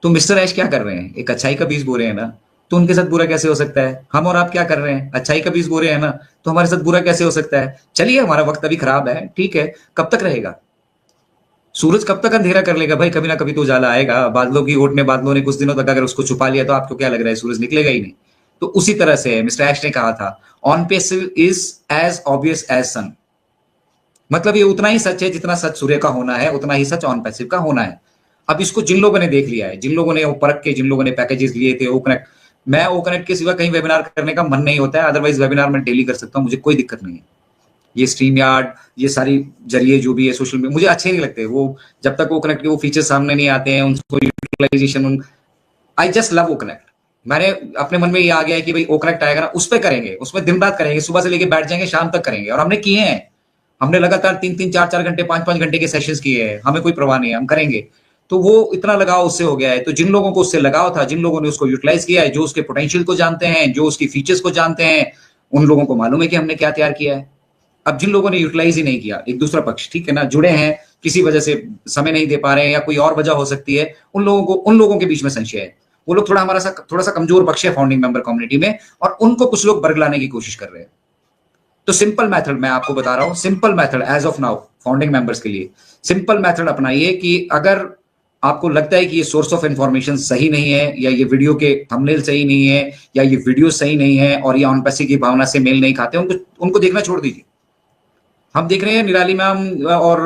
तो मिस्टर ऐश क्या कर रहे हैं, एक अच्छाई का बीज बो रहे हैं ना, तो उनके साथ बुरा कैसे हो सकता है? हम और आप क्या कर रहे हैं, अच्छाई का बीज बो रहे हैं ना, तो हमारे साथ बुरा कैसे हो सकता है? चलिए हमारा वक्त अभी खराब है, ठीक है, कब तक रहेगा? सूरज कब तक अंधेरा कर लेगा भाई? कभी ना कभी तो उजाला आएगा। बादलों की ओट ने, बादलों ने कुछ दिनों तक अगर उसको छुपा लिया तो आपको क्या लग रहा है सूरज निकलेगा ही नहीं? तो उसी तरह से मिस्टर ऐश ने कहा था, on passive is as obvious as sun. मतलब ये उतना ही सच है जितना सच सूर्य का होना है, उतना ही सच ऑन पैसिव का होना है। अब इसको जिन लोगों ने देख लिया है, जिन लोगों ने वो परख के, जिन लोगों ने पैकेजेस लिए थे, ओ कनेक्ट, मैं ओ कनेक्ट के सिवा कहीं वेबिनार करने का मन नहीं होता है, अदरवाइज वेबिनार मैं डेली कर सकता हूं, मुझे कोई दिक्कत नहीं है। ये स्ट्रीम यार्ड, ये सारी जरिए जो भी है सोशल मीडिया, मुझे अच्छे नहीं लगते वो, जब तक वो कनेक्ट के वो फीचर सामने नहीं आते हैं, उनको utilisation, I just love o connect. मैंने अपने मन में ये आ गया है कि भाई ओ कनेक्ट आएगा ना, उस पर करेंगे, उसमें दिन रात करेंगे, सुबह से लेके बैठ जाएंगे, शाम तक करेंगे, और हमने किए हैं। हमने लगातार 3-3, 4-4 घंटे, 5-5 घंटे के सेशंस किए हैं, हमें कोई परवाह नहीं है, हम करेंगे। तो वो इतना लगाव उससे हो गया है। तो जिन लोगों को उससे लगाव था, जिन लोगों ने उसको यूटिलाइज किया है, जो उसके पोटेंशियल को जानते हैं, जो उसकी फीचर्स को जानते हैं, उन लोगों को मालूम है कि हमने क्या तैयार किया है। अब जिन लोगों ने यूटिलाइज ही नहीं किया, एक दूसरा पक्ष, ठीक है ना, जुड़े हैं, किसी वजह से समय नहीं दे पा रहे हैं या कोई और वजह हो सकती है, उन लोगों के बीच में संशय है। वो लोग थोड़ा सा कमजोर पक्ष है फाउंडिंग मेंबर कम्युनिटी में, और उनको कुछ लोग बरगलाने की कोशिश कर रहे हैं। तो सिंपल मेथड मैं आपको बता रहा हूं, simple method as of now founding members के लिए सिंपल मेथड अपनाइए कि अगर आपको लगता है कि ये सोर्स ऑफ इंफॉर्मेशन सही नहीं है, या ये वीडियो के थंबनेल सही नहीं है, या ये वीडियो सही नहीं है, और ये ऑन पैसे की भावना से मेल नहीं खाते, उनको देखना छोड़ दीजिए। हम देख रहे हैं निराली मैम और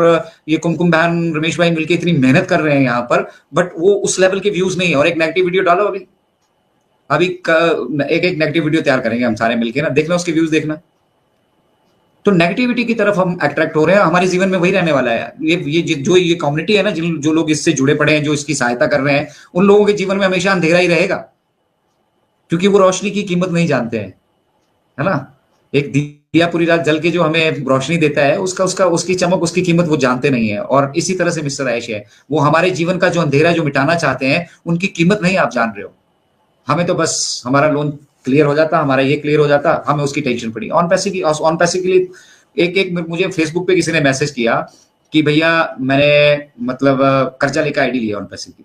ये कुमकुम बहन, रमेश भाई मिलकर इतनी मेहनत कर रहे हैं यहाँ पर, बट वो उस लेवल के व्यूज नहीं है। और एक नेगेटिव वीडियो डालो, अभी अभी एक नेगेटिव वीडियो तैयार करेंगे हम सारे मिलकर ना, देखना उसके व्यूज, देखना। तो नेगेटिविटी की तरफ हम अट्रैक्ट हो रहे हैं, हमारे जीवन में वही रहने वाला है। जो ये कम्युनिटी है ना, जो लोग इससे जुड़े पड़े हैं, जो इसकी सहायता कर रहे हैं, उन लोगों के जीवन में हमेशा अंधेरा ही रहेगा, क्योंकि वो रोशनी की कीमत नहीं जानते हैं, है ना। एक दिया पूरी रात जल के जो हमें रोशनी देता है, उसकी चमक, उसकी कीमत वो जानते नहीं है। और इसी तरह से मिस्टर ऐश है, वो हमारे जीवन का जो अंधेरा जो मिटाना चाहते हैं, उनकी कीमत नहीं आप जान रहे हो। हमें तो बस हमारा लोन क्लियर हो जाता, हमारा ये क्लियर हो जाता, हमें उसकी टेंशन पड़ी। ऑन पैसे के लिए एक मुझे फेसबुक पे किसी ने मैसेज किया कि भैया मैंने मतलब कर्जा लेकर आईडी लिया ऑन पैसे की।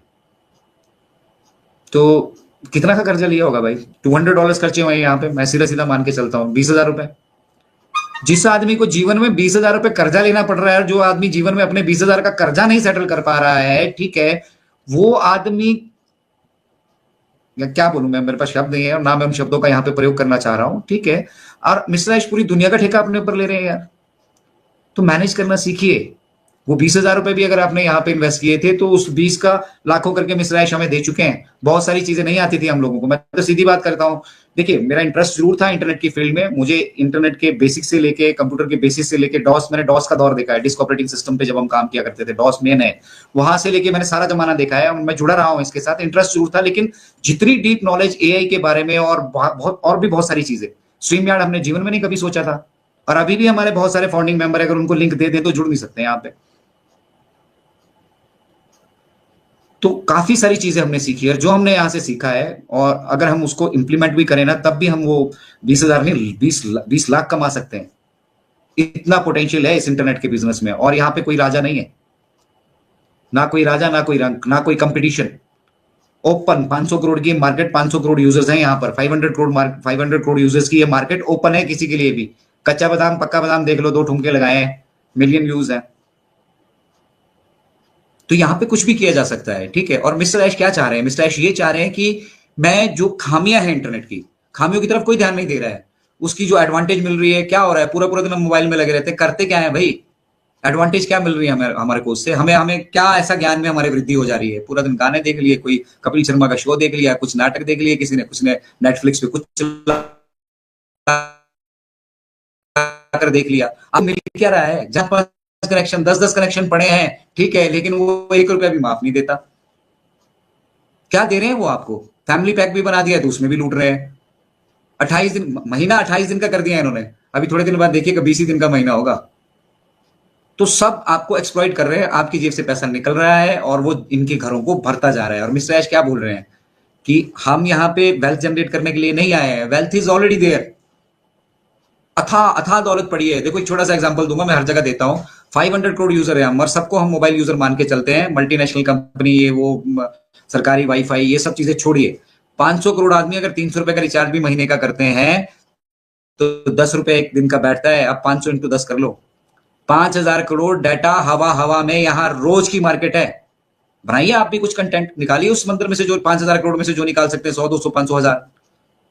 तो कितना का कर्जा लिया होगा भाई? $200 खर्चे हुए यहाँ पे, मैं सीधा सीधा मान के चलता हूँ 20,000 रुपए। जिस आदमी को जीवन में 20,000 रुपए कर्जा लेना पड़ रहा है, जो आदमी जीवन में अपने 20,000 का कर्जा नहीं सेटल कर पा रहा है, ठीक है, वो आदमी, या क्या बोलूं मैं, मेरे पास शब्द नहीं है, और ना मैं उन शब्दों का यहाँ पे प्रयोग करना चाह रहा हूं, ठीक है। और मिस्टर ऐश पूरी दुनिया का ठेका अपने ऊपर ले रहे हैं यार। तो मैनेज करना सीखिए। वो 20,000 रुपए भी अगर आपने यहाँ पे इन्वेस्ट किए थे, तो उस 20 का लाखों करके मिस्टर ऐश हमें दे चुके हैं। बहुत सारी चीजें नहीं आती थी हम लोगों को, मैं तो सीधी बात करता हूँ। देखिए, मेरा इंटरेस्ट जरूर था इंटरनेट की फील्ड में, मुझे इंटरनेट के बेसिक से लेके, कंप्यूटर के बेसिक से लेके डॉस, मैंने डॉस का दौर देखा है, डिस्क ऑपरेटिंग सिस्टम पे जब हम काम किया करते थे, डॉस मेन है, वहां से लेके मैंने सारा जमाना देखा है, मैं जुड़ा रहा हूँ इसके साथ, इंटरेस्ट जरूर था। लेकिन जितनी डीप नॉलेज एआई के बारे में और भी बहुत सारी चीजें, स्ट्रीम यार्ड हमने जीवन में नहीं कभी सोचा था। और अभी भी हमारे बहुत सारे फाउंडिंग मेंबर, अगर उनको लिंक दे दें तो जुड़ नहीं सकते यहाँ पे। तो काफी सारी चीजें हमने सीखी है, जो हमने यहां से सीखा है, और अगर हम उसको इंप्लीमेंट भी करें ना, तब भी हम वो 20,000 नहीं, 20 लाख कमा सकते हैं। इतना पोटेंशियल है इस इंटरनेट के बिजनेस में। और यहाँ पे कोई राजा नहीं है, ना कोई राजा, ना कोई रंग, ना कोई कंपटीशन। ओपन 500 करोड़ की मार्केट, 500 करोड़ यूजर्स हैं यहाँ पर, 500 करोड़ यूजर्स की ये मार्केट ओपन है किसी के लिए भी। कच्चा बादाम पक्का बादाम देख लो, 2 ठुमके लगाए हैं, मिलियन व्यूज हैं। तो यहां पे कुछ भी किया जा सकता है, ठीक है। और मिस्टर ऐश क्या चाह रहे हैं? मिस्टर ऐश ये चाह रहे हैं कि मैं, जो खामियां हैं इंटरनेट की, खामियों की तरफ कोई ध्यान नहीं दे रहा है। उसकी जो एडवांटेज मिल रही है, क्या हो रहा है, पूरा पूरा दिन हम मोबाइल में लगे रहते हैं, करते क्या है भाई? एडवांटेज क्या मिल रही है हमारे को उससे? हमें क्या ऐसा ज्ञान में हमारी वृद्धि हो जा रही है? पूरा दिन गाने देख लिए, कोई कपिल शर्मा का शो देख लिया, कुछ नाटक देख लिए, किसी ने कुछ ने नेटफ्लिक्स पे कुछ चला कर देख लिया। अब मिल क्या रहा है? जहां पास कनेक्शन, 10-10 कनेक्शन पड़े हैं, ठीक है, लेकिन वो ₹1 भी माफ नहीं देता। क्या दे रहे हैं वो आपको? फैमिली पैक भी बना दिया है, तो उसमें भी लूट रहे हैं। 28 दिन, महीना 28 दिन का कर दिया है इन्होंने। अभी थोड़े दिन बाद देखिएगा 20 ही दिन का महीना होगा। तो सब आपको एक्सप्लॉइट कर रहे हैं, आपकी जेब से पैसा निकल रहा है, और वो इनके घरों को भरता जा रहा है। और मिस्टर ऐश क्या बोल रहे हैं कि हम यहाँ पे वेल्थ जनरेट करने के लिए नहीं आए हैं, वेल्थ इज ऑलरेडी देयर। अथा अथा दौलत पड़ी है। देखो एक छोटा सा एग्जांपल दूंगा, मैं हर जगह देता हूं। 500 करोड़ यूजर है हम, और सबको हम मोबाइल यूजर मान के चलते हैं। मल्टीनेशनल कंपनी, ये वो सरकारी वाईफाई, ये सब चीजें छोड़िए। 500 करोड़ आदमी अगर 300 रुपए का रिचार्ज भी महीने का करते हैं तो 10 रुपए एक दिन का बैठता है। अब 500 इंटू 10 कर लो, 5,000 करोड़ डाटा हवा हवा में, यहां रोज की मार्केट है। बनाइए आप भी कुछ कंटेंट, निकालिए उस मंदिर में से जो 5,000 करोड़ में से जो निकाल सकते हैं, 100, 200, 500, 1000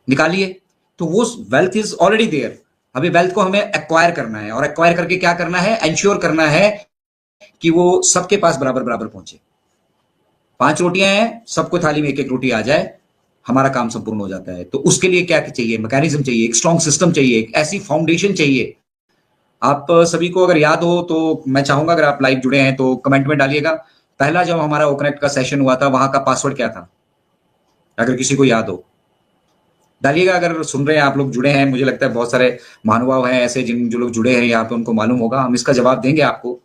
निकालिए। तो वो वेल्थ इज ऑलरेडी देयर। अभी वेल्थ को हमें एक्वायर करना है, और एक्वायर करके क्या करना है, एंश्योर करना है कि वो सबके पास बराबर बराबर पहुंचे। 5 रोटियां हैं, सबको थाली में एक एक रोटी आ जाए, हमारा काम संपूर्ण हो जाता है। तो उसके लिए क्या चाहिए, मैकेनिज्म चाहिए, एक स्ट्रॉन्ग सिस्टम चाहिए, एक ऐसी फाउंडेशन चाहिए। आप सभी को अगर याद हो तो मैं चाहूंगा, अगर आप लाइव जुड़े हैं तो कमेंट में डालिएगा, पहला जब हमारा ओकनेक्ट का सेशन हुआ था वहां का पासवर्ड क्या था, अगर किसी को याद हो डालिएगा। अगर सुन रहे हैं आप लोग, जुड़े हैं, मुझे लगता है बहुत सारे महानुभाव हैं ऐसे जिन जो लोग जुड़े हैं यहाँ पे, उनको मालूम होगा। हम इसका जवाब देंगे आपको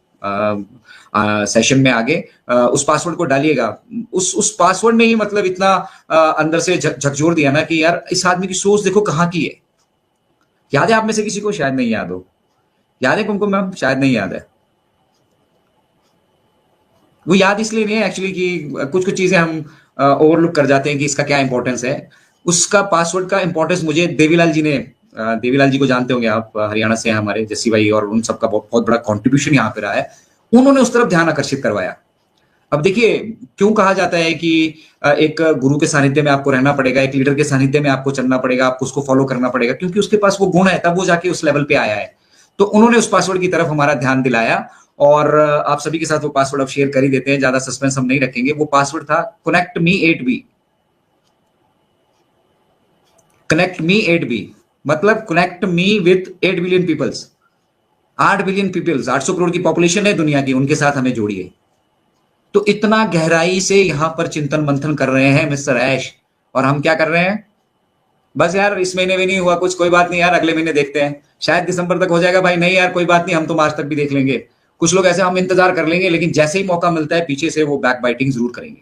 सेशन में आगे। उस पासवर्ड को डालिएगा। उस पासवर्ड ने ही मतलब इतना अंदर से झकझोर दिया ना कि यार इस आदमी की सोच देखो कहाँ की है। याद है आप में से किसी को? शायद नहीं याद हो। याद है कुमकुम मैम? शायद नहीं याद है। वो याद इसलिए नहीं है एक्चुअली कि कुछ कुछ चीजें हम ओवरलुक कर जाते हैं कि इसका क्या इंपॉर्टेंस है। उसका पासवर्ड का इंपॉर्टेंस मुझे देवीलाल जी ने, देवीलाल जी को जानते होंगे आप, हरियाणा से हैं हमारे, जस्सी भाई, और उन सबका बहुत बड़ा कंट्रीब्यूशन यहाँ पे रहा है। उन्होंने उस तरफ ध्यान आकर्षित करवाया। अब देखिए, क्यों कहा जाता है कि एक गुरु के सानिध्य में आपको रहना पड़ेगा, एक लीडर के सानिध्य में आपको चलना पड़ेगा, आपको उसको फॉलो करना पड़ेगा, क्योंकि उसके पास वो गुण है, तब वो जाके उस लेवल पे आया है। तो उन्होंने उस पासवर्ड की तरफ हमारा ध्यान दिलाया, और आप सभी के साथ वो पासवर्ड अब शेयर कर ही देते हैं, ज्यादा सस्पेंस हम नहीं रखेंगे। वो पासवर्ड था connect me 8B। Connect me 8B मतलब connect me with 8 billion peoples. 8 billion peoples, 800 crore की पॉपुलेशन है दुनिया की, उनके साथ हमें जोड़िए। तो इतना गहराई से यहां पर चिंतन मंथन कर रहे हैं मिस्टर ऐश, और हम क्या कर रहे हैं, बस यार इस महीने में नहीं हुआ कुछ, कोई बात नहीं यार, अगले महीने देखते हैं, शायद दिसंबर तक हो जाएगा। भाई नहीं यार, कोई बात नहीं, हम तो मार्च तक भी देख लेंगे। कुछ लोग ऐसे, हम इंतजार कर लेंगे, लेकिन जैसे ही मौका मिलता है पीछे से वो बैक बाइटिंग जरूर करेंगे।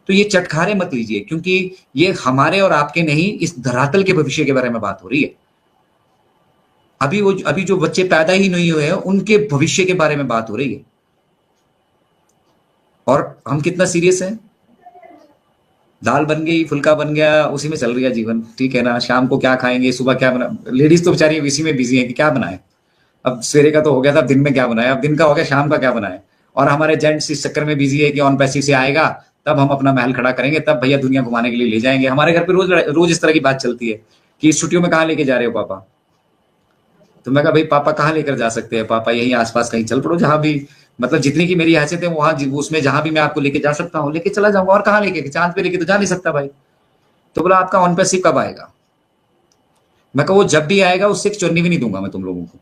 तो ये चटखारे मत लीजिए, क्योंकि ये हमारे और आपके नहीं, इस धरातल के भविष्य के बारे में बात हो रही है। अभी जो बच्चे पैदा ही नहीं हुए हैं उनके भविष्य के बारे में बात हो रही है। और हम कितना सीरियस हैं, दाल बन गई, फुल्का बन गया, उसी में चल रही है जीवन, ठीक है ना। शाम को क्या खाएंगे, सुबह क्या बना, लेडीज तो बेचारी इसी में बिजी है कि क्या बनाए। अब सवेरे का तो हो गया था, अब दिन में क्या बनाए, अब दिन का हो गया, शाम का क्या बनाए। और हमारे जेंट्स इस चक्कर में बिजी है कि ऑन पैसिव से आएगा तब हम अपना महल खड़ा करेंगे, तब भैया दुनिया घुमाने के लिए ले जाएंगे। हमारे घर पे रोज रोज इस तरह की बात चलती है कि इस छुट्टियों में कहाँ लेके जा रहे हो पापा। तो मैं कहा भाई पापा कहाँ लेकर जा सकते हैं, पापा यहीं आसपास कहीं चल पड़ो, जहां भी मतलब जितनी की मेरी हैसियत है वहां, उसमें जहां भी मैं आपको लेके जा सकता हूँ लेके चला जाऊंगा। और कहाँ लेके, चांद पे लेके तो जा नहीं सकता भाई। तो बोला आपका ऑन पैसिव कब आएगा। मैं कहा वो जब भी आएगा उससे एक चुन्नी भी नहीं दूंगा मैं तुम लोगों को।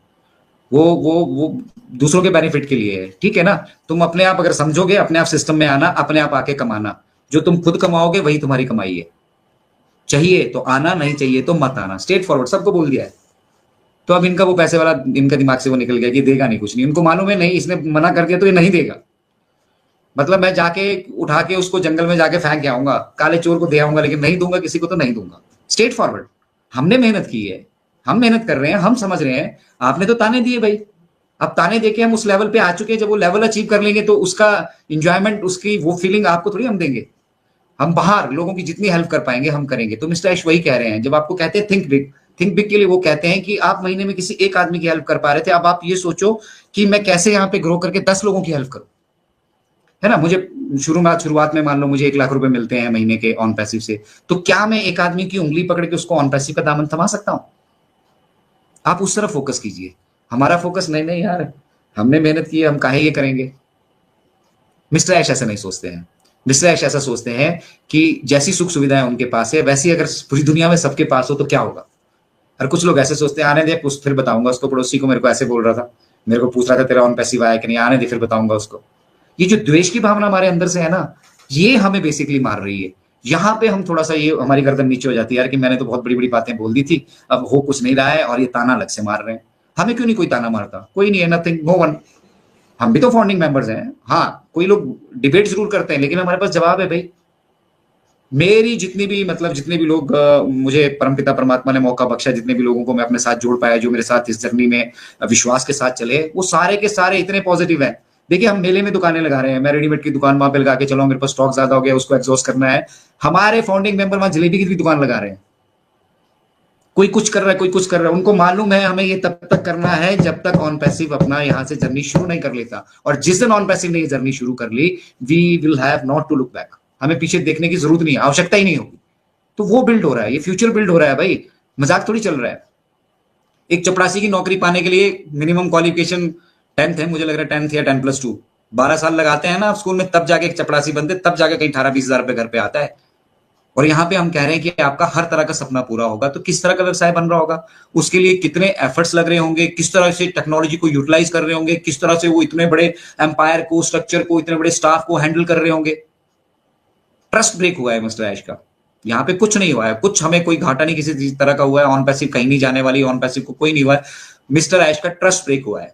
वो दूसरों के बेनिफिट के लिए है, ठीक है ना। तुम अपने आप अगर समझोगे, अपने आप सिस्टम में आना, अपने आप आके कमाना, जो तुम खुद कमाओगे वही तुम्हारी कमाई है। चाहिए तो आना, नहीं चाहिए तो मत आना, स्ट्रेट फॉरवर्ड, सबको बोल दिया है। तो अब इनका वो पैसे वाला, इनका दिमाग से वो निकल गया कि देगा नहीं, कुछ नहीं, इनको मालूम है नहीं, इसने मना कर दिया तो ये नहीं देगा। मतलब मैं जाके उठा के उसको जंगल में जाके फेंक के आऊंगा, काले चोर को दे आऊंगा, लेकिन नहीं दूंगा किसी को, तो नहीं दूंगा, स्ट्रेट फॉरवर्ड। हमने मेहनत की है, हम मेहनत कर रहे हैं, हम समझ रहे हैं। आपने तो ताने दिए भाई, अब ताने देके हम उस लेवल पे आ चुके हैं। जब वो लेवल अचीव कर लेंगे तो उसका इंजॉयमेंट, उसकी वो फीलिंग आपको थोड़ी हम देंगे। हम बाहर लोगों की जितनी हेल्प कर पाएंगे हम करेंगे। तो मिस्टर ऐश वही कह रहे हैं, जब आपको कहते हैं थिंक बिग, थिंक बिग के लिए वो कहते हैं कि आप महीने में किसी एक आदमी की हेल्प कर पा रहे थे, अब आप ये सोचो कि मैं कैसे यहाँ पे ग्रो करके 10 लोगों की हेल्प करूं, है ना। मुझे शुरुआत में मान लो मुझे 1 लाख रुपए मिलते हैं महीने के ऑन पैसिव से, तो क्या मैं एक आदमी की उंगली पकड़ के उसको ऑन पैसिव का दामन थमा सकता हूं। आप उस तरफ फोकस कीजिए। हमारा फोकस नहीं नहीं यार, हमने मेहनत की है, हम काहे ये करेंगे। मिस्टर ऐश ऐसा नहीं सोचते हैं। मिस्टर ऐश ऐसा सोचते हैं कि जैसी सुख सुविधाएं उनके पास है वैसी अगर पूरी दुनिया में सबके पास हो तो क्या होगा। और कुछ लोग ऐसे सोचते हैं, आने दे फिर बताऊंगा उसको, पड़ोसी को मेरे को ऐसे बोल रहा था, मेरे को पूछ रहा था तेरा ऑन पैसिव आया कि नहीं, आने दे फिर बताऊंगा उसको। ये जो द्वेष की भावना हमारे अंदर से है ना, ये हमें बेसिकली मार रही है। यहाँ पे हम थोड़ा सा, ये हमारी गर्दन नीचे हो जाती है यार कि मैंने तो बहुत बड़ी बड़ी बातें बोल दी थी, अब हो कुछ नहीं रहा है, और ये ताना अलग से मार रहे हैं। हमें क्यों नहीं कोई ताना मारता, कोई नहीं है, नथिंग, नो वन। हम भी तो फाउंडिंग मेंबर्स हैं। हाँ, कोई लोग डिबेट जरूर करते हैं, लेकिन हमारे पास जवाब है भाई। मेरी जितनी भी मतलब जितने भी लोग मुझे परमपिता परमात्मा ने मौका बख्शा, जितने भी लोगों को मैं अपने साथ जोड़ पाया, जो मेरे साथ इस जर्नी में विश्वास के साथ चले, वो सारे के सारे इतने पॉजिटिव हैं। देखिए, हम मेले में दुकानें लगा रहे हैं, मैं रेडीमेड की दुकान वहां पे लगा के चलो, मेरे पास स्टॉक ज्यादा हो गया, उसको एग्जॉस्ट करना है। हमारे फाउंडिंग मेंबर वहां जलेबी की भी दुकान लगा रहे हैं। कोई कुछ कर रहा है, कोई कुछ कर रहा है। उनको मालूम है हमें ये तब तक करना है जब तक ऑन पैसिव अपना यहाँ से जर्नी शुरू नहीं कर लेता। और जिस दिन ऑन पैसिव ने ये जर्नी शुरू कर ली, we will have not to look back. हमें पीछे देखने की जरूरत नहीं है, आवश्यकता ही नहीं होगी। तो वो बिल्ड हो रहा है, ये फ्यूचर बिल्ड हो रहा है भाई, मजाक थोड़ी चल रहा है। एक चपरासी की नौकरी पाने के लिए मिनिमम क्वालिफिकेशन 10th है, मुझे लग रहा है 10th या 10+2। 12 साल लगाते हैं ना आप स्कूल में, तब जाके एक चपरासी बनते, तब जाके कहीं 18-20 हजार रुपए घर पे आता है। और यहाँ पे हम कह रहे हैं कि आपका हर तरह का सपना पूरा होगा, तो किस तरह का व्यवसाय बन रहा होगा, उसके लिए कितने एफर्ट्स लग रहे होंगे, किस तरह से टेक्नोलॉजी को यूटिलाइज कर रहे होंगे, किस तरह से वो इतने बड़े एम्पायर को, स्ट्रक्चर को, इतने बड़े स्टाफ को हैंडल कर रहे होंगे। ट्रस्ट ब्रेक हुआ है मिस्टर ऐश का। यहाँ पे कुछ नहीं हुआ है, कुछ हमें कोई घाटा नहीं किसी तरह का हुआ है। ऑन पैसिव कहीं नहीं जाने वाली, ऑन पैसिव को कोई नहीं हुआ है। मिस्टर ऐश का ट्रस्ट ब्रेक हुआ है।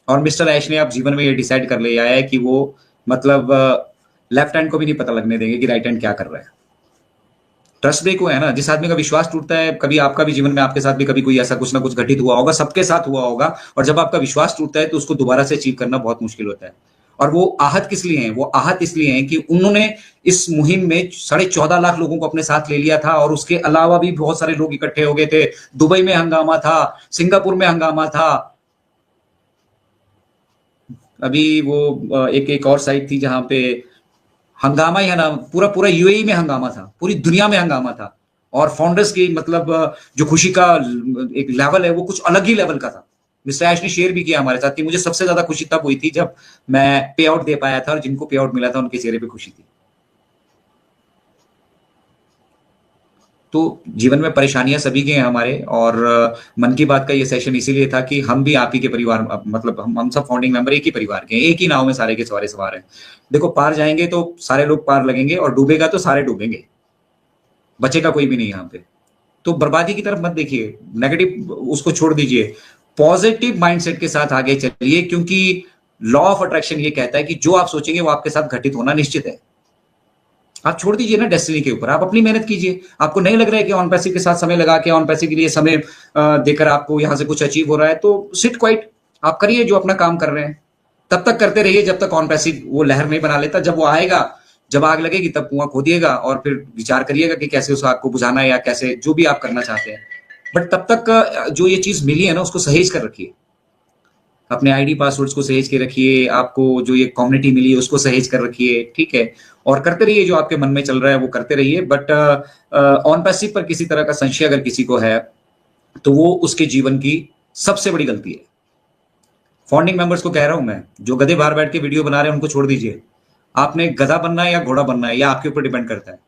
और मिस्टर ऐश ने अब जीवन में ये डिसाइड कर लिया है कि वो मतलब लेफ्ट हैंड को भी नहीं पता लगने देंगे कि राइट हैंड क्या कर रहा है। ट्रस्ट ब्रेक हुआ है ना। जिस आदमी का विश्वास टूटता है, कभी आपका भी जीवन में, आपके साथ भी कभी कोई ऐसा कुछ ना कुछ घटित हुआ होगा, सबके साथ हुआ होगा। और जब आपका विश्वास टूटता है तो उसको दोबारा से अचीव करना बहुत मुश्किल होता है। और वो आहत किस लिए हैं? वो आहत इसलिए हैं कि उन्होंने इस मुहिम में 14.5 लाख लोगों को अपने साथ ले लिया था, और उसके अलावा भी बहुत सारे लोग इकट्ठे हो गए थे। दुबई में हंगामा था, सिंगापुर में हंगामा था। अभी वो एक और साइट थी जहां पे हंगामा ही है ना, पूरा पूरा यूएई में हंगामा था, पूरी दुनिया में हंगामा था। और फाउंडर्स की मतलब जो खुशी का एक लेवल है, वो कुछ अलग ही लेवल का था। मिस्टर ऐश ने शेयर भी किया हमारे साथ कि मुझे सबसे ज्यादा खुशी तब हुई थी जब मैं पे आउट दे पाया था, और जिनको पे आउट मिला था उनके चेहरे पे खुशी थी। तो जीवन में परेशानियां सभी के हैं हमारे। और मन की बात का ये सेशन इसीलिए था कि हम भी आप ही के परिवार, मतलब हम सब फाउंडिंग मेंबर एक ही परिवार के हैं, एक ही नाव में सारे के सारे सवार हैं। देखो, पार जाएंगे तो सारे लोग पार लगेंगे, और डूबेगा तो सारे डूबेंगे, बचेगा कोई भी नहीं यहाँ पे। तो बर्बादी की तरफ मत देखिए, नेगेटिव उसको छोड़ दीजिए, पॉजिटिव माइंडसेट के साथ आगे चलिए। क्योंकि लॉ ऑफ अट्रैक्शन ये कहता है कि जो आप सोचेंगे वो आपके साथ घटित होना निश्चित है। आप छोड़ दीजिए ना डेस्टिनी के ऊपर, आप अपनी मेहनत कीजिए। आपको नहीं लग रहा है कि ऑन पैसिव के साथ समय लगा के, ऑन पैसिव के लिए समय देकर आपको यहां से कुछ अचीव हो रहा है, तो सिट क्वाइट, आप करिए जो अपना काम कर रहे हैं। तब तक करते रहिए जब तक ऑन पैसिव वो लहर नहीं बना लेता। जब वो आएगा, जब आग लगेगी, तब कुआं खोदिएगा और फिर विचार करिएगा कि कैसे उस आग को बुझाना है, या कैसे जो भी आप करना चाहते हैं। बट तब तक जो ये चीज मिली है ना, उसको सहेज कर रखिए। अपने आईडी पासवर्ड्स को सहेज के रखिए, आपको जो ये कम्युनिटी मिली है उसको सहेज कर रखिए, ठीक है। और करते रहिए जो आपके मन में चल रहा है वो करते रहिए। बट ऑन पैसिव पर किसी तरह का संशय अगर किसी को है, तो वो उसके जीवन की सबसे बड़ी गलती है। फाउंडिंग मेंबर्स को कह रहा हूं मैं, जो गधे बाहर बैठ के वीडियो बना रहे हैं उनको छोड़ दीजिए। आपने गधा बनना है या घोड़ा बनना है, या आपके ऊपर डिपेंड करता है।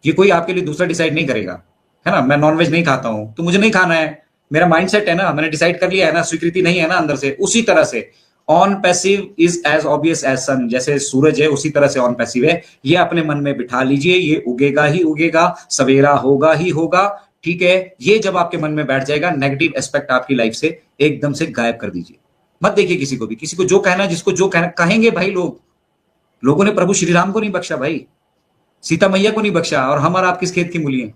ये कोई आपके लिए दूसरा डिसाइड नहीं करेगा, है ना। मैं नॉनवेज नहीं खाता हूं तो मुझे नहीं खाना है, मेरा माइंडसेट है ना, मैंने डिसाइड कर लिया है ना, स्वीकृति नहीं है ना अंदर से। उसी तरह से on passive is as obvious as sun. जैसे सूरज है उसी तरह से ऑन पैसिव है। ये अपने मन में बिठा लीजिए, ये उगेगा ही उगेगा, सवेरा होगा ही होगा, ठीक है। ये जब आपके मन में बैठ जाएगा, नेगेटिव एस्पेक्ट आपकी लाइफ से एकदम से गायब कर दीजिए। मत देखिए किसी को भी, किसी को जो कहना, जिसको जो कहना कहेंगे भाई। लोगों ने प्रभु श्री राम को नहीं बख्शा भाई, सीता मैया को नहीं बख्शा, और हम और आप किस खेत की मूली हैं।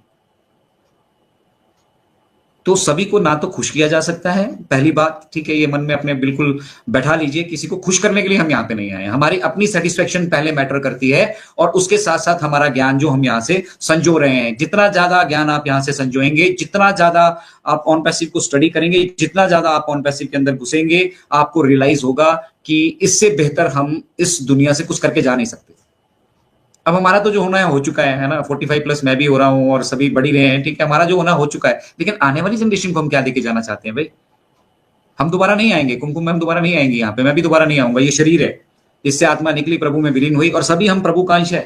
तो सभी को ना तो खुश किया जा सकता है, पहली बात, ठीक है। ये मन में अपने बिल्कुल बैठा लीजिए, किसी को खुश करने के लिए हम यहाँ पे नहीं आए। हमारी अपनी सेटिस्फेक्शन पहले मैटर करती है, और उसके साथ साथ हमारा ज्ञान जो हम यहाँ से संजो रहे हैं। जितना ज्यादा ज्ञान आप यहाँ से संजोएंगे, जितना ज्यादा आप ऑन पैसिव को स्टडी करेंगे, जितना ज्यादा आप ऑन पैसिव के अंदर घुसेंगे, आपको रियलाइज होगा कि इससे बेहतर हम इस दुनिया से कुछ करके जा नहीं सकते। अब हमारा तो जो होना है हो चुका है ना। 45+ मैं भी हो रहा हूँ, और सभी बढ़ ही रहे हैं, ठीक है। हमारा जो होना हो चुका है, लेकिन आने वाली जनरेशन को हम क्या देके जाना चाहते हैं भाई। हम दोबारा नहीं आएंगे, कुमकुम में हम दोबारा नहीं आएंगे, यहाँ पे मैं भी दोबारा नहीं आऊंगा। ये शरीर है, इससे आत्मा निकली, प्रभु में विलीन हुई, और सभी हम प्रभु का अंश है।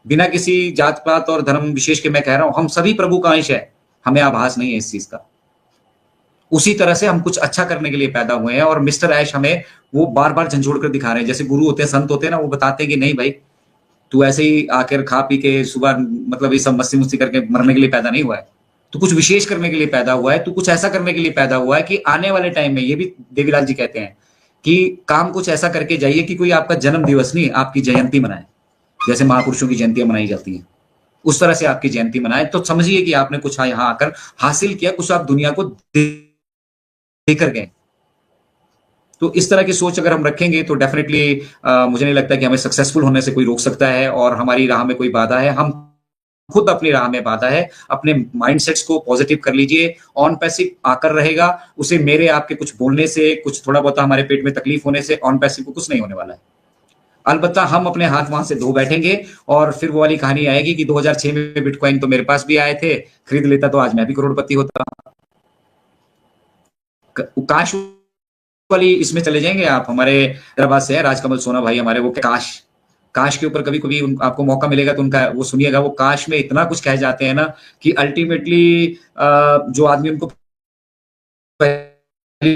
बिना किसी जात पात और धर्म विशेष के मैं कह रहा हूं, हम सभी प्रभु का अंश है। हमें आभास नहीं है इस चीज का। उसी तरह से हम कुछ अच्छा करने के लिए पैदा हुए हैं, और मिस्टर ऐश हमें वो बार बार झंझोड़ कर दिखा रहे हैं। जैसे गुरु होते हैं, संत होते हैं ना, वो बताते हैं कि नहीं भाई, तू ऐसे ही आकर खा पी के सुबह मतलब ये सब मस्ती मुस्ती करके मरने के लिए पैदा नहीं हुआ है। तू कुछ विशेष करने के लिए पैदा हुआ है, तू कुछ ऐसा करने के लिए पैदा हुआ है कि आने वाले टाइम में, ये भी देवीलाल जी कहते हैं कि काम कुछ ऐसा करके जाइए कि कोई आपका जन्म दिवस नहीं, आपकी जयंती मनाए, जैसे महापुरुषों की जयंतियां मनाई जाती हैं। उस तरह से आपकी जयंती मनाए, तो समझिए कि आपने कुछ यहाँ आकर हासिल किया, कुछ आप दुनिया को देकर गए। तो इस तरह की सोच अगर हम रखेंगे तो डेफिनेटली मुझे नहीं लगता कि हमें सक्सेसफुल होने से कोई रोक सकता है और हमारी राह में कोई बाधा है। हम खुद अपनी राह में बाधा है। अपने माइंडसेट्स को पॉजिटिव कर लीजिए। ऑन पैसिव आकर रहेगा, उसे मेरे आपके कुछ बोलने से, कुछ थोड़ा बहुत हमारे पेट में तकलीफ होने से ऑन पैसिव को कुछ नहीं होने वाला है। अलबत्ता हम अपने हाथ वहां से धो बैठेंगे और फिर वो वाली कहानी आएगी कि 2006 में बिटकॉइन तो मेरे पास भी आए थे, खरीद लेता तो आज मैं भी करोड़पति होता। काश वाली इसमें चले जाएंगे आप। हमारे हैदराबाद से है राजकमल सोना भाई हमारे, वो काश काश के ऊपर कभी कभी आपको मौका मिलेगा तो उनका वो सुनिएगा। वो काश में इतना कुछ कह जाते हैं ना कि अल्टीमेटली जो आदमी उनको पहली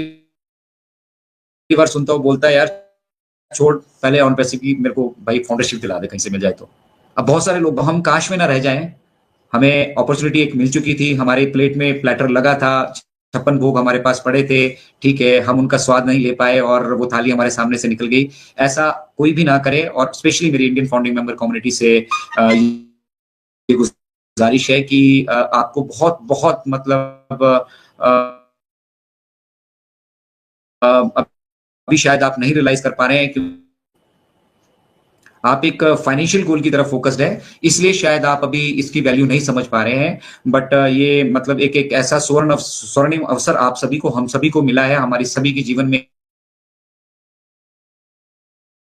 बार सुनता हो बोलता है यार छोड़, पहले ऑन पैसे की मेरे को भाई फाउंडरशिप दिला दे कहीं से मिल जाए तो। अब बहुत सारे लोग, हम काश में ना रह जाएं। हमें अपॉर्चुनिटी एक मिल चुकी थी, हमारे प्लेट में प्लेटर लगा था, 56 भोग हमारे पास पड़े थे, ठीक है, हम उनका स्वाद नहीं ले पाए और वो थाली हमारे सामने से निकल गई। ऐसा कोई भी ना करे। और स्पेशली मेरी इंडियन फाउंडिंग मेंबर कम्युनिटी से ये गुजारिश है कि आपको बहुत बहुत मतलब अभी शायद आप नहीं रियलाइज कर पा रहे हैं कि आप एक फाइनेंशियल गोल की तरफ फोकस्ड है, इसलिए शायद आप अभी इसकी वैल्यू नहीं समझ पा रहे हैं। बट ये मतलब एक ऐसा स्वर्णिम अवसर आप सभी को, हम सभी को मिला है। हमारी सभी के जीवन में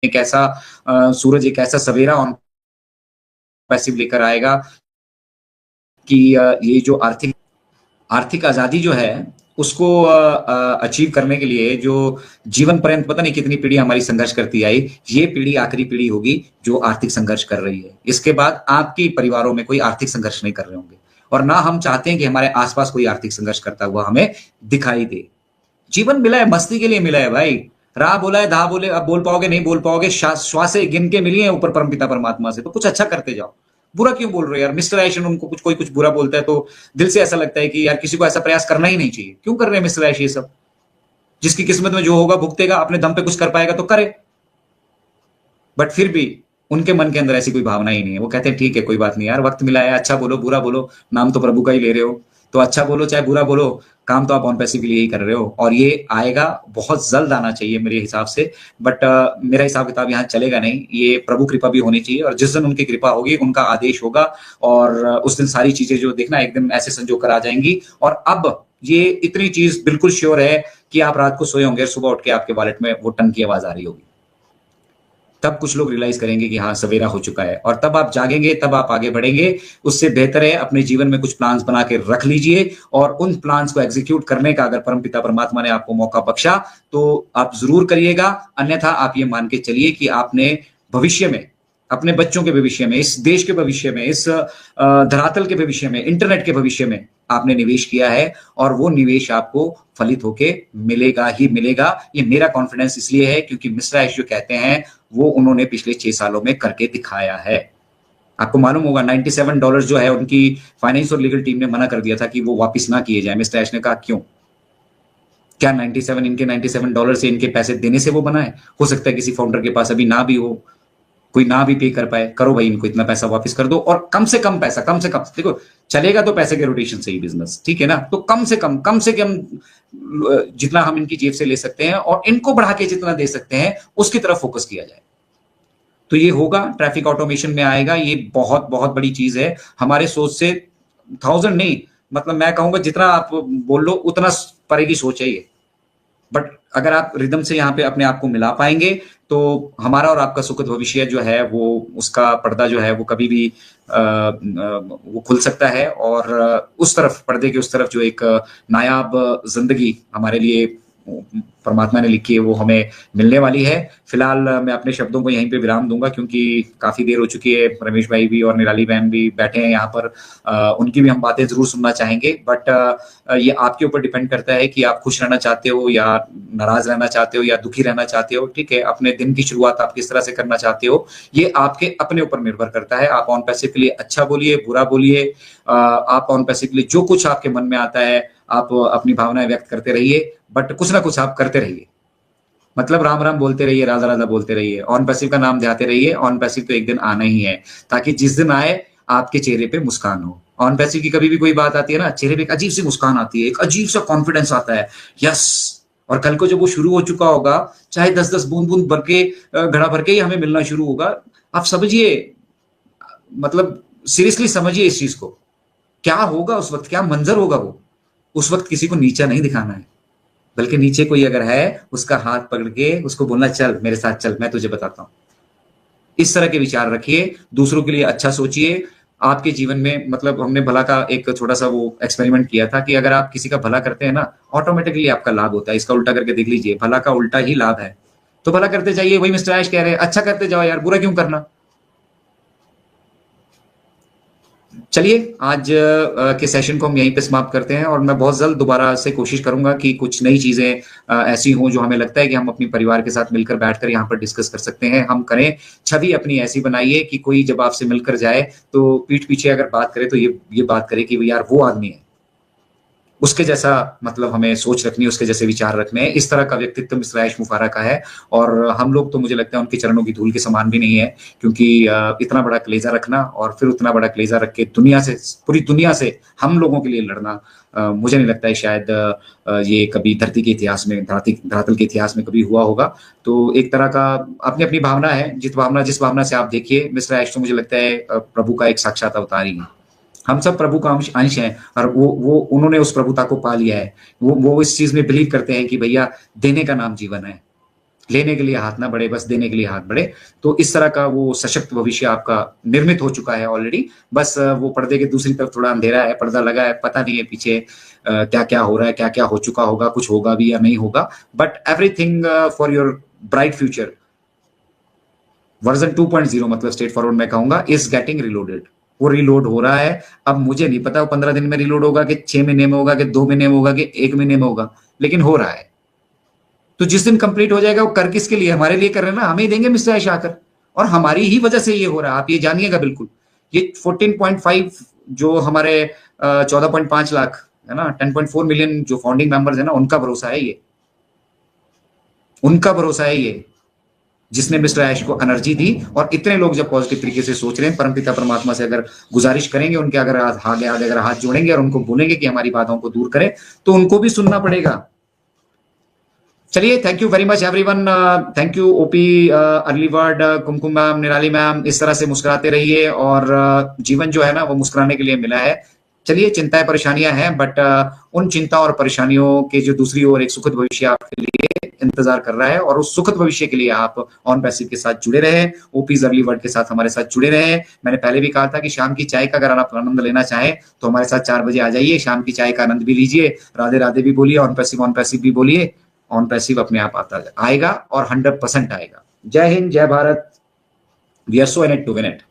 एक ऐसा सूरज, एक ऐसा सवेरा ऑन पैसिव लेकर आएगा कि ये जो आर्थिक आजादी जो है उसको अचीव करने के लिए जो जीवन पर्यंत पता नहीं कितनी पीढ़ी हमारी संघर्ष करती आई, ये पीढ़ी आखिरी पीढ़ी होगी जो आर्थिक संघर्ष कर रही है। इसके बाद आपकी परिवारों में कोई आर्थिक संघर्ष नहीं कर रहे होंगे और ना हम चाहते हैं कि हमारे आसपास कोई आर्थिक संघर्ष करता हुआ हमें दिखाई दे। जीवन मिला है, मस्ती के लिए मिला है भाई। राह बोला है, धा बोले, अब बोल पाओगे नहीं बोल पाओगे, श्वासे गिन के मिली है ऊपर परमपिता परमात्मा से, तो कुछ अच्छा करते जाओ। बुरा क्यों बोल रहे हो यार? मिस्टर ऐशन उनको कोई कुछ बुरा बोलता है तो दिल से ऐसा लगता है कि यार किसी को ऐसा प्रयास करना ही नहीं चाहिए। क्यों कर रहे हैं मिस्टर ऐश ये सब? जिसकी किस्मत में जो होगा भुगतेगा, अपने दम पे कुछ कर पाएगा तो करे। बट फिर भी उनके मन के अंदर ऐसी कोई भावना ही नहीं है। वो कहते हैं ठीक है कोई बात नहीं यार, वक्त मिला है, अच्छा बोलो बुरा बोलो, नाम तो प्रभु का ही ले रहे हो, तो अच्छा बोलो चाहे बुरा बोलो, काम तो आप ऑन पैसे के लिए ही कर रहे हो और ये आएगा, बहुत जल्द आना चाहिए मेरे हिसाब से। बट मेरा हिसाब किताब यहाँ चलेगा नहीं, ये प्रभु कृपा भी होनी चाहिए और जिस दिन उनकी कृपा होगी उनका आदेश होगा और उस दिन सारी चीजें जो देखना एक दिन ऐसे संजो कर आ जाएंगी। और अब ये इतनी चीज बिल्कुल श्योर है कि आप रात को सोए होंगे, सुबह उठ के आपके वॉलेट में वो टन की आवाज आ रही होगी। तब कुछ लोग रियलाइज करेंगे कि हाँ सवेरा हो चुका है और तब आप जागेंगे, तब आप आगे बढ़ेंगे। उससे बेहतर है अपने जीवन में कुछ प्लान्स बना के रख लीजिए और उन प्लान्स को एग्जीक्यूट करने का अगर परमपिता परमात्मा ने आपको मौका बख्शा तो आप जरूर करिएगा। अन्यथा आप ये मान के चलिए कि आपने भविष्य में, अपने बच्चों के भविष्य में, इस देश के भविष्य में, इस धरातल के भविष्य में, इंटरनेट के भविष्य में आपने निवेश किया है और वो निवेश आपको फलित होके मिलेगा ही मिलेगा। ये मेरा कॉन्फिडेंस इसलिए है क्योंकि मिस्टर ऐश जो कहते हैं वो उन्होंने पिछले 6 सालों में करके दिखाया है। आपको मालूम होगा $97 जो है उनकी फाइनेंस और लीगल टीम ने मना कर दिया था कि वो वापस ना किए जाए। मिस्टर ऐश ने कहा क्यों? क्या 97 इनके $97 से इनके पैसे देने से वो बना है? हो सकता है किसी फाउंडर के पास अभी ना भी हो, कोई ना भी पे कर पाए। करो भाई, इनको इतना पैसा वापस कर दो और कम से कम पैसा, कम से कम, देखो चलेगा तो पैसे के रोटेशन से ही बिजनेस, ठीक है ना? तो कम से कम जितना हम इनकी जेब से ले सकते हैं और इनको बढ़ा के जितना दे सकते हैं उसकी तरफ फोकस किया जाए तो ये होगा। ट्रैफिक ऑटोमेशन में आएगा, ये बहुत बहुत बड़ी चीज है। हमारे सोच से 1000 नहीं, मतलब मैं कहूंगा जितना आप बोल लो उतना परे की सोच है ये। बट अगर आप रिदम से यहाँ पे अपने आप को मिला पाएंगे तो हमारा और आपका सुखद भविष्य जो है वो, उसका पर्दा जो है वो कभी भी वो खुल सकता है और उस तरफ, पर्दे के उस तरफ जो एक नायाब जिंदगी हमारे लिए परमात्मा ने लिखी है वो हमें मिलने वाली है। फिलहाल मैं अपने शब्दों को यहीं पे विराम दूंगा क्योंकि काफी देर हो चुकी है। रमेश भाई भी और निराली बहन भी बैठे हैं यहाँ पर, उनकी भी हम बातें जरूर सुनना चाहेंगे। बट ये आपके ऊपर डिपेंड करता है कि आप खुश रहना चाहते हो या नाराज रहना चाहते हो या दुखी रहना चाहते हो, ठीक है। अपने दिन की शुरुआत आप किस तरह से करना चाहते हो ये आपके अपने ऊपर निर्भर करता है। आप ऑन पैसे के लिए अच्छा बोलिए, बुरा बोलिए, आप ऑन पैसे के लिए जो कुछ आपके मन में आता है आप अपनी भावनाएं व्यक्त करते रहिए, बट कुछ ना कुछ आप करते रहिए। मतलब राम राम बोलते रहिए, राधा राधा बोलते रहिए, ऑन पैसिव का नाम ध्याते रहिए। ऑन पैसिव तो एक दिन आना ही है, ताकि जिस दिन आए आपके चेहरे पे मुस्कान हो। ऑन पैसिव की कभी भी कोई बात आती है ना, चेहरे पे एक अजीब सी मुस्कान आती है, एक अजीब सा कॉन्फिडेंस आता है, यस। और कल को जब वो शुरू हो चुका होगा, चाहे 10-10 बूंद-बूंद भर के घड़ा भर के ही हमें मिलना शुरू होगा, आप समझिए, मतलब सीरियसली समझिए इस चीज को। क्या होगा उस वक्त, क्या मंजर होगा वो। उस वक्त किसी को नीचा नहीं दिखाना है, बल्कि नीचे कोई अगर है, उसका हाथ पकड़ के उसको बोलना, चल मेरे साथ चल, मैं तुझे बताता हूं। इस तरह के विचार रखिए, दूसरों के लिए अच्छा सोचिए। आपके जीवन में, मतलब हमने भला का एक छोटा सा वो एक्सपेरिमेंट किया था कि अगर आप किसी का भला करते हैं ना, ऑटोमेटिकली आपका लाभ होता है। इसका उल्टा करके देख लीजिए, भला का उल्टा ही लाभ है। तो भला करते जाइए, वही मिस्टर ऐश कह रहे हैं, अच्छा करते जाओ यार, बुरा क्यों करना। चलिए आज के सेशन को हम यहीं पे समाप्त करते हैं, और मैं बहुत जल्द दोबारा से कोशिश करूंगा कि कुछ नई चीजें ऐसी हों जो हमें लगता है कि हम अपनी परिवार के साथ मिलकर बैठकर यहाँ पर डिस्कस कर सकते हैं, हम करें। छवि अपनी ऐसी बनाइए कि कोई जब आपसे मिलकर जाए तो पीठ पीछे अगर बात करे तो ये बात करे कि यार वो आदमी है, उसके जैसा, मतलब हमें सोच रखनी है, उसके जैसे विचार रखने हैं। इस तरह का व्यक्तित्व मिस्टर ऐश मुफारा का है, और हम लोग तो मुझे लगता है उनके चरणों की धूल के समान भी नहीं है, क्योंकि इतना बड़ा कलेजा रखना और फिर उतना बड़ा कलेजा रख के दुनिया से, पूरी दुनिया से हम लोगों के लिए लड़ना, मुझे नहीं लगता है शायद ये कभी धरती के इतिहास में, धरातल के इतिहास में कभी हुआ होगा। तो एक तरह का अपनी अपनी भावना है, जिस भावना से आप देखिए, मिस्टर ऐश तो मुझे लगता है प्रभु का एक साक्षात अवतार ही है। हम सब प्रभु का अंश हैं, और वो उन्होंने उस प्रभुता को पा लिया है। वो इस चीज में बिलीव करते हैं कि भैया देने का नाम जीवन है, लेने के लिए हाथ ना बढ़े, बस देने के लिए हाथ बढ़े। तो इस तरह का वो सशक्त भविष्य आपका निर्मित हो चुका है ऑलरेडी। बस वो पर्दे के दूसरी तरफ थोड़ा अंधेरा है, पर्दा लगा है, पता नहीं है पीछे क्या क्या हो रहा है, क्या क्या हो चुका होगा, कुछ होगा भी या नहीं होगा। But everything for your bright future, version 2.0, मतलब स्ट्रेट फॉरवर्ड मैं कहूंगा, इज गेटिंग रिलोडेड। वो रिलोड हो रहा है। अब मुझे नहीं पता वो 15 दिन में रिलोड होगा, कि 6 महीने में होगा, कि 2 महीने में होगा, कि 1 महीने में होगा, लेकिन हो रहा है। तो जिस दिन कंप्लीट हो जाएगा, वो कर किसके लिए, हमारे लिए कर रहे हैं ना, हमें ही देंगे मिस्टर ऐश आकर, और हमारी ही वजह से ये हो रहा है, आप ये जानिएगा बिल्कुल। ये 14.5 जो हमारे 14.5 लाख है ना, 10.4 मिलियन जो फाउंडिंग मेंबर्स है ना, उनका भरोसा है ये, उनका भरोसा है ये, जिसने मिस्टर ऐश को एनर्जी दी। और इतने लोग जब पॉजिटिव तरीके से सोच रहे हैं, परमपिता परमात्मा से अगर गुजारिश करेंगे, उनके अगर आगे आगे अगर हाथ जोड़ेंगे और उनको बोलेंगे कि हमारी बातों को दूर करें, तो उनको भी सुनना पड़ेगा। चलिए, thank you very much everyone. Thank you OP, early word, Kumkum ma'am, निराली मैम। इस तरह से मुस्कुराते रहिए, और जीवन जो है ना वो मुस्कुराने के लिए मिला है। चलिए, चिंताएं परेशानियां हैं, बट उन चिंता और परेशानियों के जो दूसरी ओर एक सुखद भविष्य आपके लिए इंतजार कर रहा है, और उस सुखद भविष्य के लिए आप ऑन पैसिव के साथ जुड़े रहे, ओपीज अर्ली वर्ड के साथ हमारे साथ जुड़े रहे। मैंने पहले भी कहा था कि शाम की चाय का अगर आप आनंद लेना चाहें तो हमारे साथ 4 बजे आ जाइए, शाम की चाय का आनंद भी लीजिए, राधे राधे भी बोलिए, ऑन पैसिव भी बोलिए। ऑन पैसिव अपने आप आता आएगा, और 100% आएगा। जय हिंद, जय Bharat. We are so in it to win it.